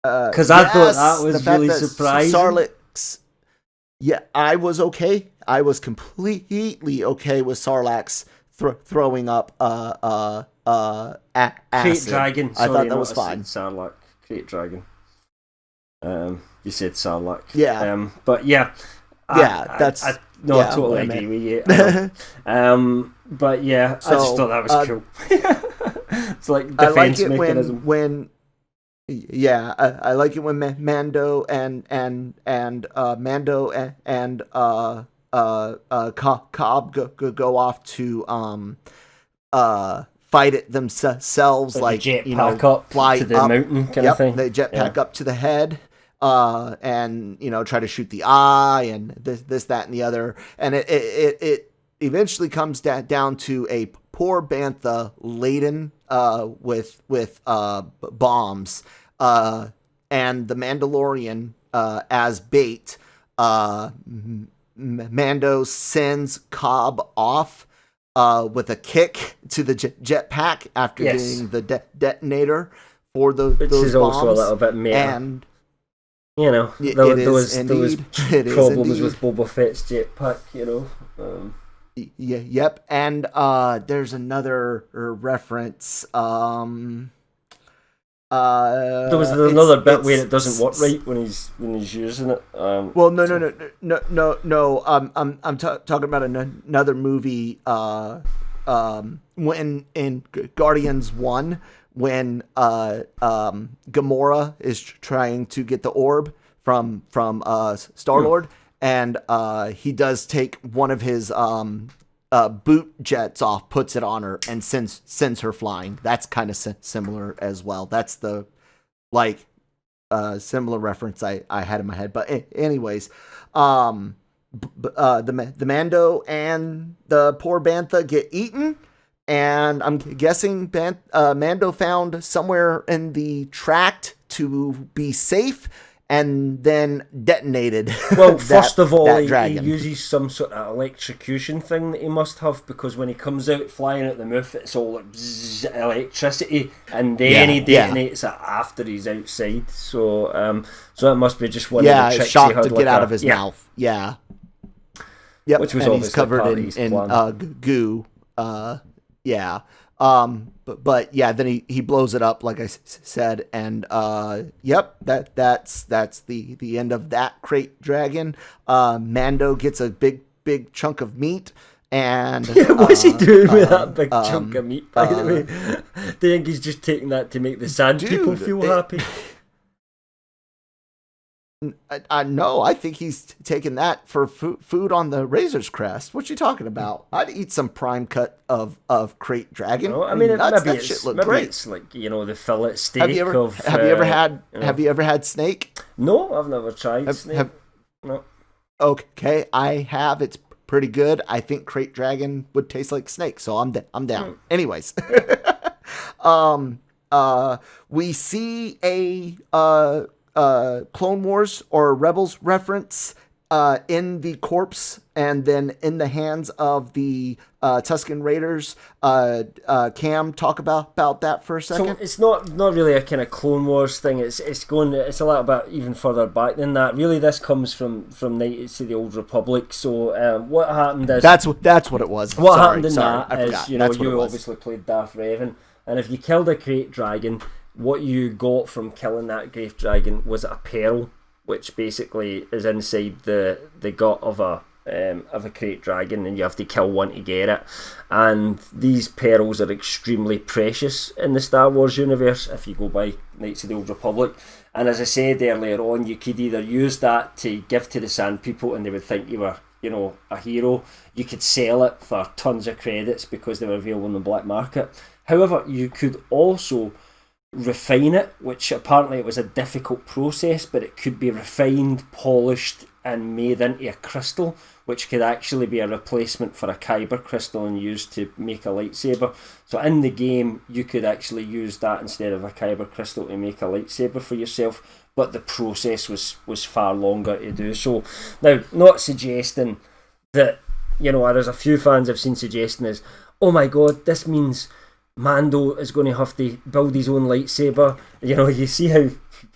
Because I thought that was really surprising. Sarlacc. Yeah, I was okay. I was completely okay with Sarlacc's throwing up acid. Crate dragon. Sorry, I thought that was fine. Sarlacc. Crate dragon. You said Sarlacc. Yeah. But yeah. I totally agree with you. But yeah, I just thought that was cool. It's like defense mechanism. I like it when Mando and Cobb go off to fight it themselves, like up fly to the up, mountain kind of thing. They jetpack up to the head. And try to shoot the eye and this, that, and the other, and it eventually comes down to a poor bantha laden with bombs, and the Mandalorian as bait. Mando sends Cobb off with a kick to the jetpack after doing the detonator for those bombs. Which is also a little bit meta. And there was problems with Boba Fett's jetpack, Yep, and there's another reference. There was another bit where it doesn't work right when he's using it. No. I'm talking about another movie. When in Guardians 1. When Gamora is trying to get the orb from Star-Lord, and he does take one of his boot jets off, puts it on her, and sends her flying. That's kind of similar as well. That's the similar reference I had in my head. But anyways, the Mando and the poor bantha get eaten. And I'm guessing Mando found somewhere in the tract to be safe, and then detonated. Well, first of all, he uses some sort of electrocution thing that he must have, because when he comes out flying out the mouth, it's all like bzzz, electricity, and then he detonates it after he's outside. So, that must be just one of the tricks shot he had to get out of his mouth. Yeah. Yep. Which was and obviously he's covered in goo. Yeah. But then he blows it up, like I said, and that's the end of that crate dragon. Mando gets a big chunk of meat, and what's he doing with that big chunk of meat? By the way, do you think he's just taking that to make the sand people feel happy? No, I think he's taking that for food on the Razor's Crest. What you talking about? I'd eat some prime cut of crate dragon. No, maybe it's like the fillet steak. Have you ever had snake? No, I've never tried snake. No. Okay, I have. It's pretty good. I think crate dragon would taste like snake, so I'm down. Anyways, we see a Clone Wars or Rebels reference in the corpse, and then in the hands of the Tusken Raiders. Cam, talk about that for a second. So it's not really a kind of Clone Wars thing. It's a little bit even further back than that. Really, this comes from Knights of the Old Republic. So what happened is that's what it was. Happened in that is you obviously played Darth Revan, and if you killed a crate dragon, what you got from killing that great dragon was a pearl, which basically is inside the gut of a crate dragon, and you have to kill one to get it. And these pearls are extremely precious in the Star Wars universe if you go by Knights of the Old Republic. And as I said earlier on, you could either use that to give to the Sand People and they would think you were a hero. You could sell it for tons of credits because they were available in the black market. However, you could also refine it, which apparently it was a difficult process, but it could be refined, polished, and made into a crystal, which could actually be a replacement for a kyber crystal and used to make a lightsaber. So in the game, you could actually use that instead of a kyber crystal to make a lightsaber for yourself, but the process was far longer to do so. Now, not suggesting that, there's a few fans I've seen suggesting is, oh my god, this means Mando is going to have to build his own lightsaber. You know, you see how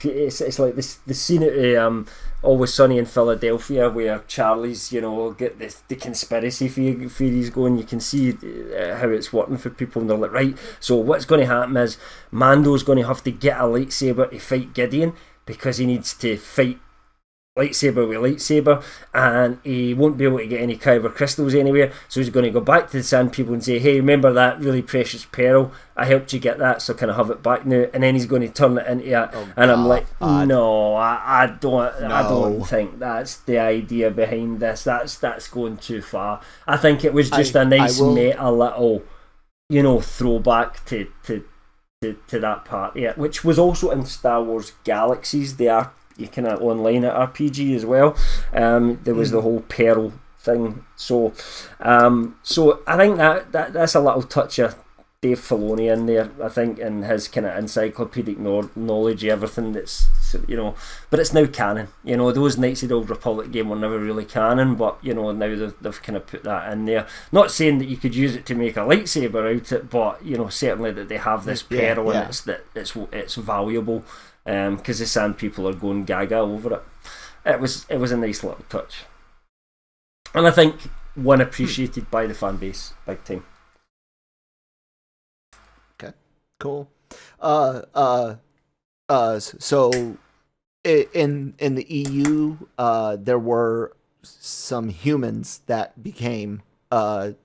it's like this the scene at Always Sunny in Philadelphia where Charlie's, you know, get the conspiracy theories going. You can see how it's working for people, and they're like, right, so what's going to happen is Mando's going to have to get a lightsaber to fight Gideon because he needs to fight lightsaber with lightsaber, and he won't be able to get any kyber crystals anywhere, so he's going to go back to the Sand People and say, hey, remember that really precious pearl? I helped you get that, so can I have it back now? And then he's going to turn it into that. And I'm like, no, I don't think that's the idea behind this. That's going too far. I think it was just a nice meta little, you know, throwback to that part, yeah, which was also in Star Wars Galaxies. They are, you kind of online at RPG as well. There was the whole pearl thing. So I think that's a little touch of Dave Filoni in there, I think, in his kind of encyclopedic knowledge of everything that's, you know, but it's now canon. You know, those Knights of the Old Republic game were never really canon, but, you know, now they've kind of put that in there. Not saying that you could use it to make a lightsaber out it, but, you know, certainly that they have this pearl and it's valuable. Because the Sand People are going gaga over it. It was a nice little touch, and I think one appreciated by the fan base big time. Okay, cool. So in the EU, there were some humans that became from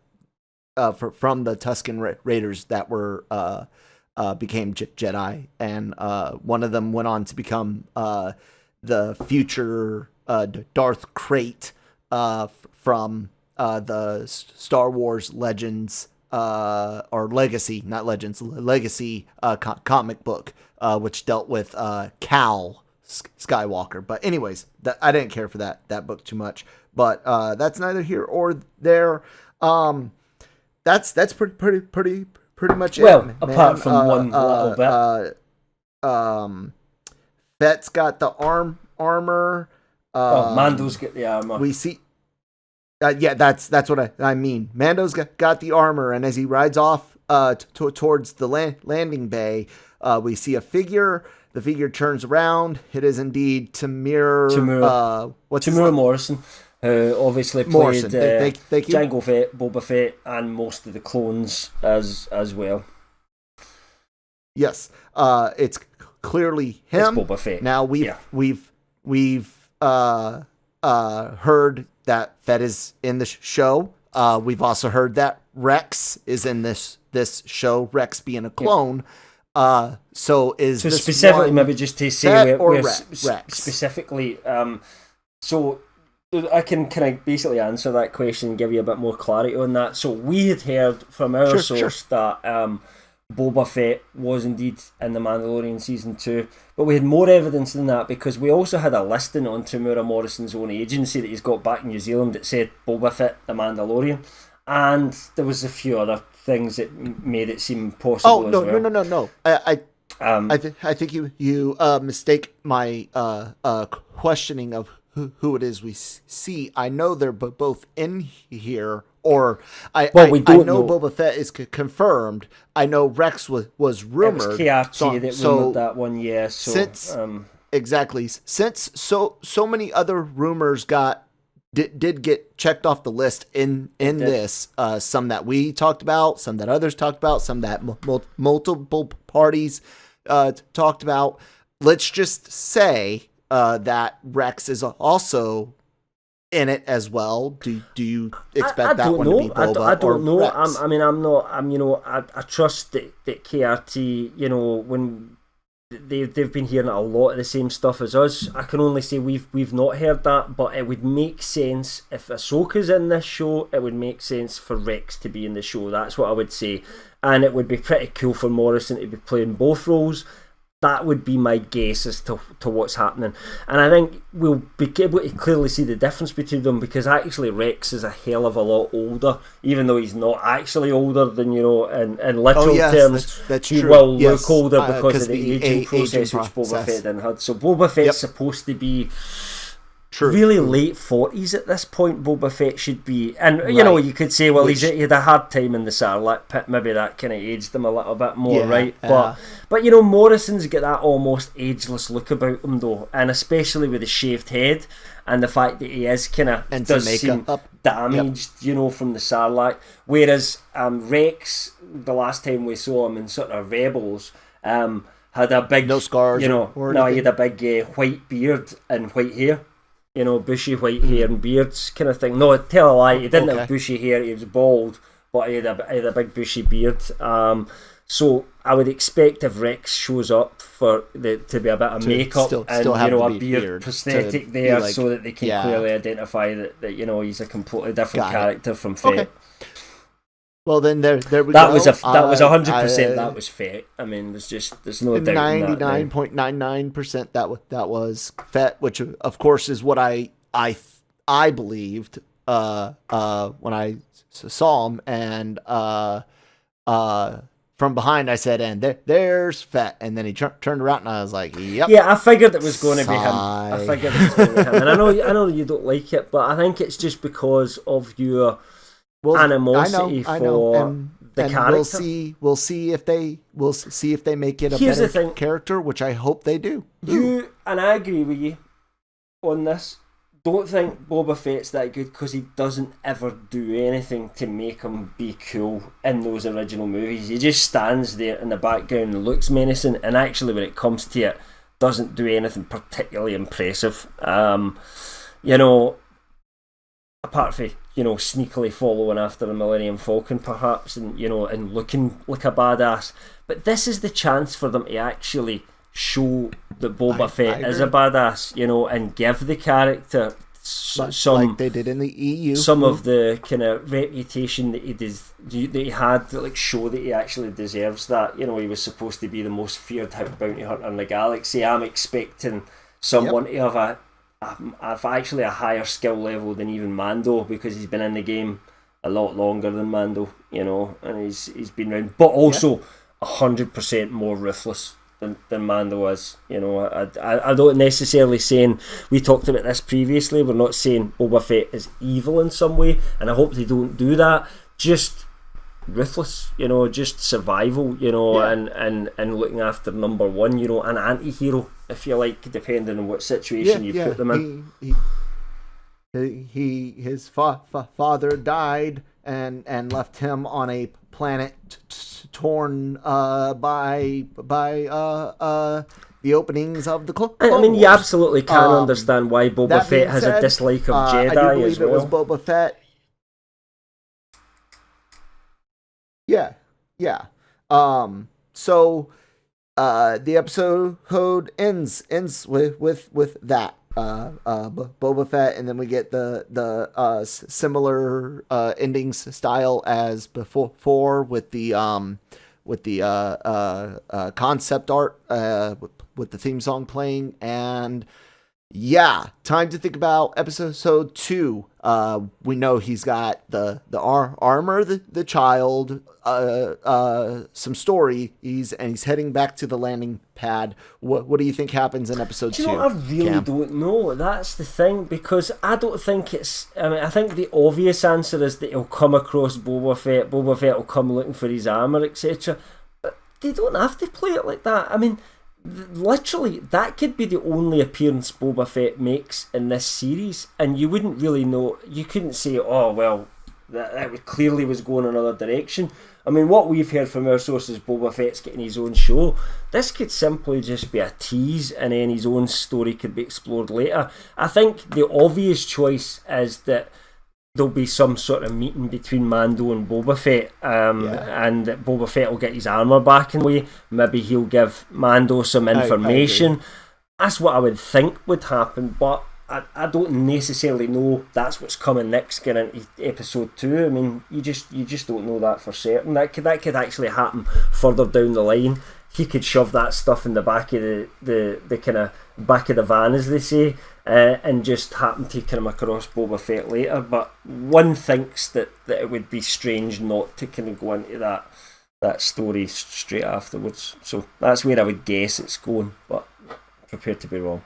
the Tusken Raiders that were became Jedi, and one of them went on to become the future Darth Krayt from the Star Wars Legends or Legacy, not Legends, Legacy comic book, which dealt with Cal Skywalker. But anyways, I didn't care for that book too much. But that's neither here or there. That's pretty much well, it. Man. Apart from one little bit. Fett's got the armor. Mando's got the armor. We see. Yeah, that's what I mean. Mando's got the armor, and as he rides off towards the landing bay, we see a figure. The figure turns around. It is indeed Temuera Morrison, who obviously played thank you. Jango Fett, Boba Fett, and most of the clones as well. Yes, it's clearly him. It's Boba Fett. Now we've heard that Fett is in the show. We've also heard that Rex is in this show. Rex being a clone. So this specifically, maybe just to say where Rex? Specifically, so I can basically answer that question and give you a bit more clarity on that. So we had heard from our source that Boba Fett was indeed in The Mandalorian Season 2, but we had more evidence than that because we also had a listing on Temuera Morrison's own agency that he's got back in New Zealand that said Boba Fett, The Mandalorian, and there was a few other things that made it seem possible as well. No. I think you mistake my questioning of who it is we see. I know they're both in here, or I know Boba Fett is confirmed. I know Rex was rumored. It was KRT that rumored that one, yeah. So, since so many other rumors did get checked off the list in this, some that we talked about, some that others talked about, some that multiple parties talked about. Let's just say that Rex is also in it as well. Do you expect that one to be Boba? I don't know. Rex? I trust that KRT, you know, when they've been hearing a lot of the same stuff as us. I can only say we've not heard that, but it would make sense if Ahsoka's in this show. It would make sense for Rex to be in the show. That's what I would say, and it would be pretty cool for Morrison to be playing both roles. That would be my guess as to what's happening. And I think we'll be able to clearly see the difference between them because actually Rex is a hell of a lot older, even though he's not actually older than, you know, in literal terms. That's he true. will look older because of the aging process aging which Boba Fett didn't have. So Boba Fett's supposed to be True. really late 40s at this point. Boba Fett should be, and you know, you could say, well, he had a hard time in the Sarlacc pit. Maybe that kind of aged him a little bit more, right? But you know, Morrison's got that almost ageless look about him, though, and especially with the shaved head and the fact that he is kind of does seem damaged, you know, from the Sarlacc. Whereas Rex, the last time we saw him in sort of Rebels, had a big, no scars, you know, he had a big white beard and white hair. You know, bushy white hair and beards kind of thing. No, tell a lie, he didn't have bushy hair, he was bald, but he had a big bushy beard. So I would expect if Rex shows up to be a bit of makeup and you know, a beard prosthetic there, like, so that they can clearly identify that you know, he's a completely different character from Fett. Okay. Well, then there we that go. Was that was 100%. That was Fett. I mean, there's no doubt. 99.99% that was Fett, which of course is what I believed when I saw him, and from behind I said, and there's Fett, and then he turned around and I was like, yep. Yeah, I figured it was going to be him. And I know you don't like it, but I think it's just because of your animosity for the character. We'll see if they make it a better character, which I hope they do. And I agree with you on this. Don't think Boba Fett's that good because he doesn't ever do anything to make him be cool in those original movies. He just stands there in the background and looks menacing, and actually when it comes to it, doesn't do anything particularly impressive. You know, apart from, you know, sneakily following after the Millennium Falcon perhaps, and you know, and looking like a badass. But this is the chance for them to actually show that Boba Fett is a badass, you know, and give the character some, like they did in the EU, some of the kind of reputation that he had, to like show that he actually deserves that. You know, he was supposed to be the most feared bounty hunter in the galaxy. I'm expecting someone to have actually a higher skill level than even Mando, because he's been in the game a lot longer than Mando, you know, and he's been around, but also 100% more ruthless than Mando is. You know, I don't necessarily saying, we talked about this previously, we're not saying Boba Fett is evil in some way, and I hope they don't do that. Just ruthless, you know, just survival, you know, and looking after number one, you know, an anti-hero, if you like, depending on what situation you put them in. His father died and left him on a planet torn by the openings of the Clone Wars. I mean, you absolutely can understand why Boba Fett has a dislike of Jedi. I do believe as well. It was Boba Fett. Yeah. So the episode ends with that. Boba Fett, and then we get the similar endings style as before with the concept art with the theme song playing. And time to think about episode 2. We know he's got the armor, the child, some story. He's heading back to the landing pad. What do you think happens in episode 2? Do you know, I really don't know. That's the thing, because I don't think it's. I mean, I think the obvious answer is that he'll come across Boba Fett. Boba Fett will come looking for his armor, etc. But they don't have to play it like that. I mean, literally, that could be the only appearance Boba Fett makes in this series, and you wouldn't really know. You couldn't say, oh well, that clearly was going another direction. I mean, what we've heard from our sources, Boba Fett's getting his own show. This could simply just be a tease, and then his own story could be explored later. I think the obvious choice is that there'll be some sort of meeting between Mando and Boba Fett, and that Boba Fett will get his armour back in a way. Maybe he'll give Mando some information. That's what I would think would happen, but I don't necessarily know that's what's coming next, getting into episode 2. I mean, you just don't know that for certain. That could actually happen further down the line. He could shove that stuff in the back of the kind of back of the van, as they say, and just happen to come across Boba Fett later. But one thinks that it would be strange not to kind of go into that story straight afterwards. So that's where I would guess it's going, but I'm prepared to be wrong.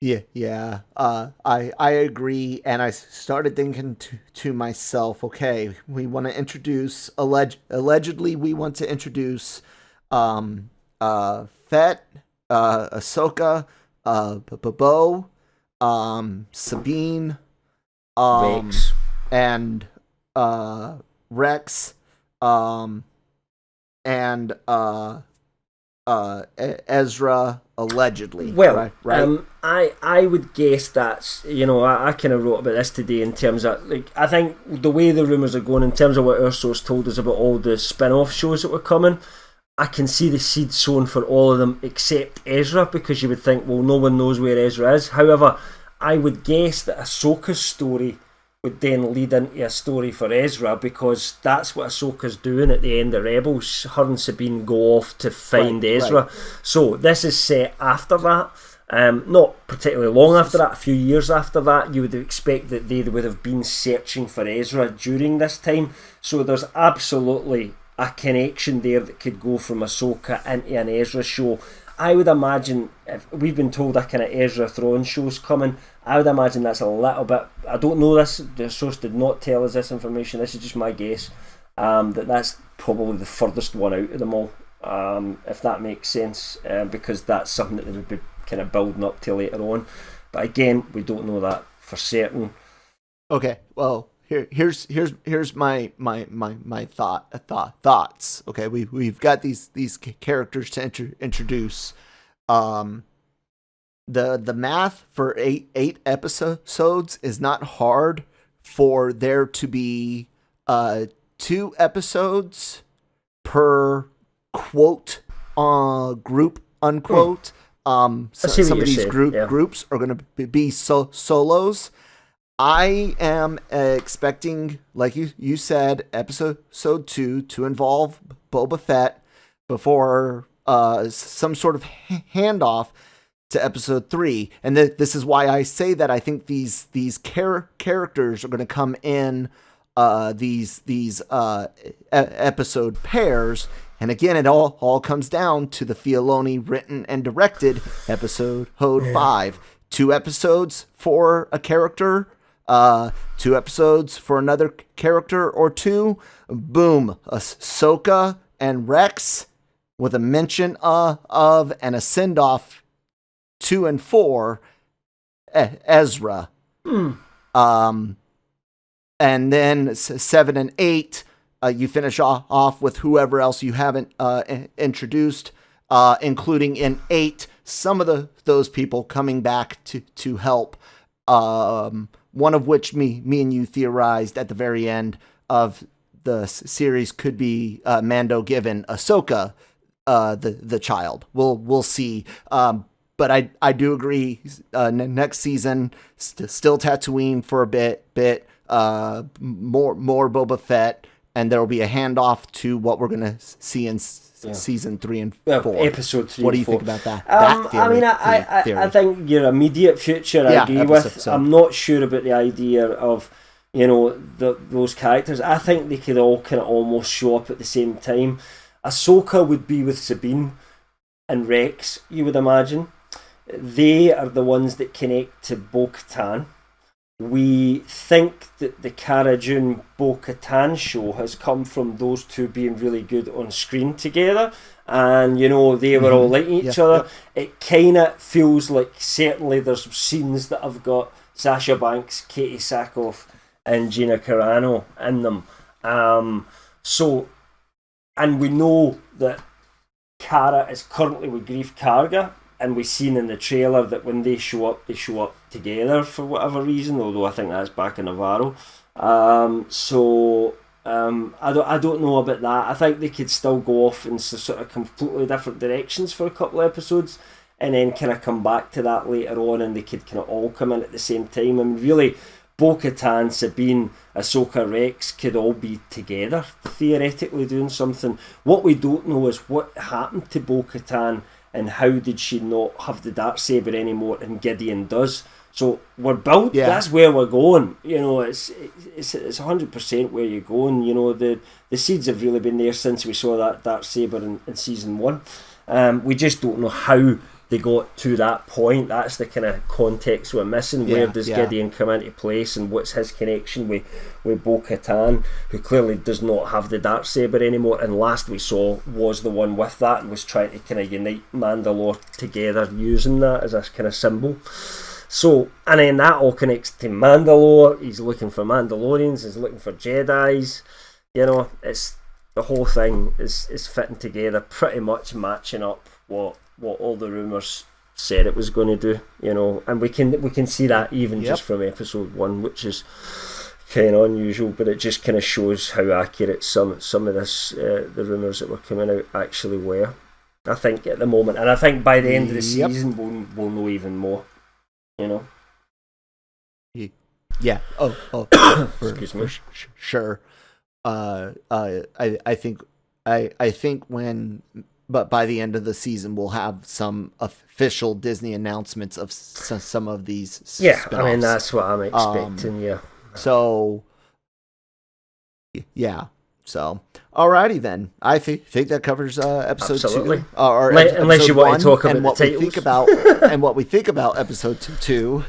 Yeah. I agree, and I started thinking to myself, okay, we want to introduce allegedly we want to introduce Fett, Ahsoka, Bo, Sabine, Rex. and Rex, and Ezra allegedly. Well, right. I would guess that's, I kind of wrote about this today in terms of, like, I think the way the rumours are going in terms of what our source told us about all the spin-off shows that were coming, I can see the seed sown for all of them except Ezra, because you would think, well, no one knows where Ezra is. However, I would guess that Ahsoka's story would then lead into a story for Ezra, because that's what Ahsoka's doing at the end of Rebels. Her and Sabine go off to find Ezra. Right. So this is set after that. Not particularly long after that, a few years after that. You would expect that they would have been searching for Ezra during this time. So there's absolutely a connection there that could go from Ahsoka into an Ezra show. I would imagine, if we've been told a kind of Ezra Thrawn show's coming, I would imagine that's a little bit, I don't know this, the source did not tell us this information, this is just my guess, that's probably the furthest one out of them all, if that makes sense, because that's something that they would be kind of building up to later on. But again, we don't know that for certain. Okay, well, here's my thoughts. Okay, we've got these characters to introduce. The math for eight episodes is not hard for there to be 2 episodes per quote group unquote. Some of these groups are going to be solos. I am expecting, like you said, episode 2 to involve Boba Fett before some sort of handoff to episode 3. And this is why I say that I think these characters are going to come in these episode pairs. And again, it all comes down to the Filoni written and directed episode 5. 2 episodes for a character, 2 episodes for another character or 2. Boom, Ahsoka and Rex with a mention of and a send-off 2 and 4, Ezra. And then 7 and 8, you finish off with whoever else you haven't introduced, including in 8 some of those people coming back to help. One of which me and you theorized at the very end of the series could be Mando giving Ahsoka the child. We'll see. But I do agree. Next season, still Tatooine for a bit. More Boba Fett, and there will be a handoff to what we're gonna see in season 3 and 4. Episode 3. What do you think about that? That theory, I think your immediate future I agree with. So. I'm not sure about the idea of those characters. I think they could all kind of almost show up at the same time. Ahsoka would be with Sabine and Rex, you would imagine. They are the ones that connect to Bo-Katan. We think that the Cara Dune Bo-Katan show has come from those two being really good on screen together, and they were all like each other. It kind of feels like certainly there's scenes that have got Sasha Banks, Katie Sackhoff, and Gina Carano in them. And we know that Cara is currently with Grief Karga, and we've seen in the trailer that when they show up together for whatever reason, although I think that's back in Navarro. I don't know about that. I think they could still go off in sort of completely different directions for a couple of episodes, and then kind of come back to that later on, and they could kind of all come in at the same time. I mean, really, Bo-Katan, Sabine, Ahsoka, Rex could all be together, theoretically doing something. What we don't know is what happened to Bo-Katan, and how did she not have the Darksaber anymore, and Gideon does. So we're built, that's where we're going. It's 100% where you're going. The seeds have really been there since we saw that Darksaber in season 1. We just don't know how they got to that point. That's the kind of context we're missing. Where does Gideon come into place, and what's his connection with Bo-Katan, who clearly does not have the Darksaber anymore, and last we saw was the one with that and was trying to kind of unite Mandalore together using that as a kind of symbol. So, and then that all connects to Mandalore. He's looking for Mandalorians, he's looking for Jedis. You know, it's the whole thing is fitting together, pretty much matching up what all the rumours said it was going to do. You know, and we can see that even just from episode 1, which is kind of unusual, but it just kind of shows how accurate some of this the rumours that were coming out actually were. I think at the moment, and I think by the end of the season we'll know even more. You know. Yeah. Oh. Excuse me. Sure. I think when, but by the end of the season, we'll have some official Disney announcements of some of these. Spin-offs. I mean that's what I'm expecting. Yeah. So. Yeah. So, alrighty then. I think that covers episode 2. Unless you want to talk about the titles. And what we think about episode 2.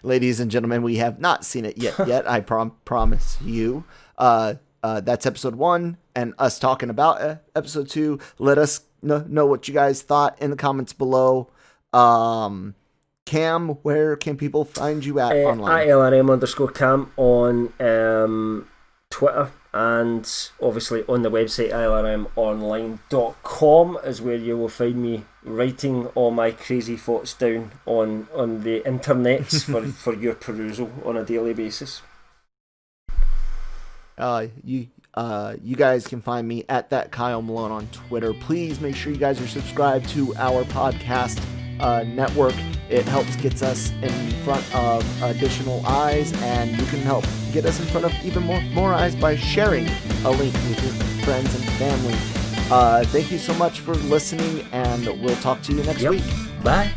Ladies and gentlemen, we have not seen it yet. I promise you. That's episode 1, and us talking about episode 2. Let us know what you guys thought in the comments below. Cam, where can people find you at online? @LRM_Cam on Twitter, and obviously on the website lrmonline.com is where you will find me writing all my crazy thoughts down on the internets for your perusal on a daily basis. You guys can find me at that Kyle Malone on Twitter. Please make sure you guys are subscribed to our podcast network. It helps gets us in front of additional eyes, and you can help get us in front of even more eyes by sharing a link with your friends and family. Thank you so much for listening, and we'll talk to you next week. Bye.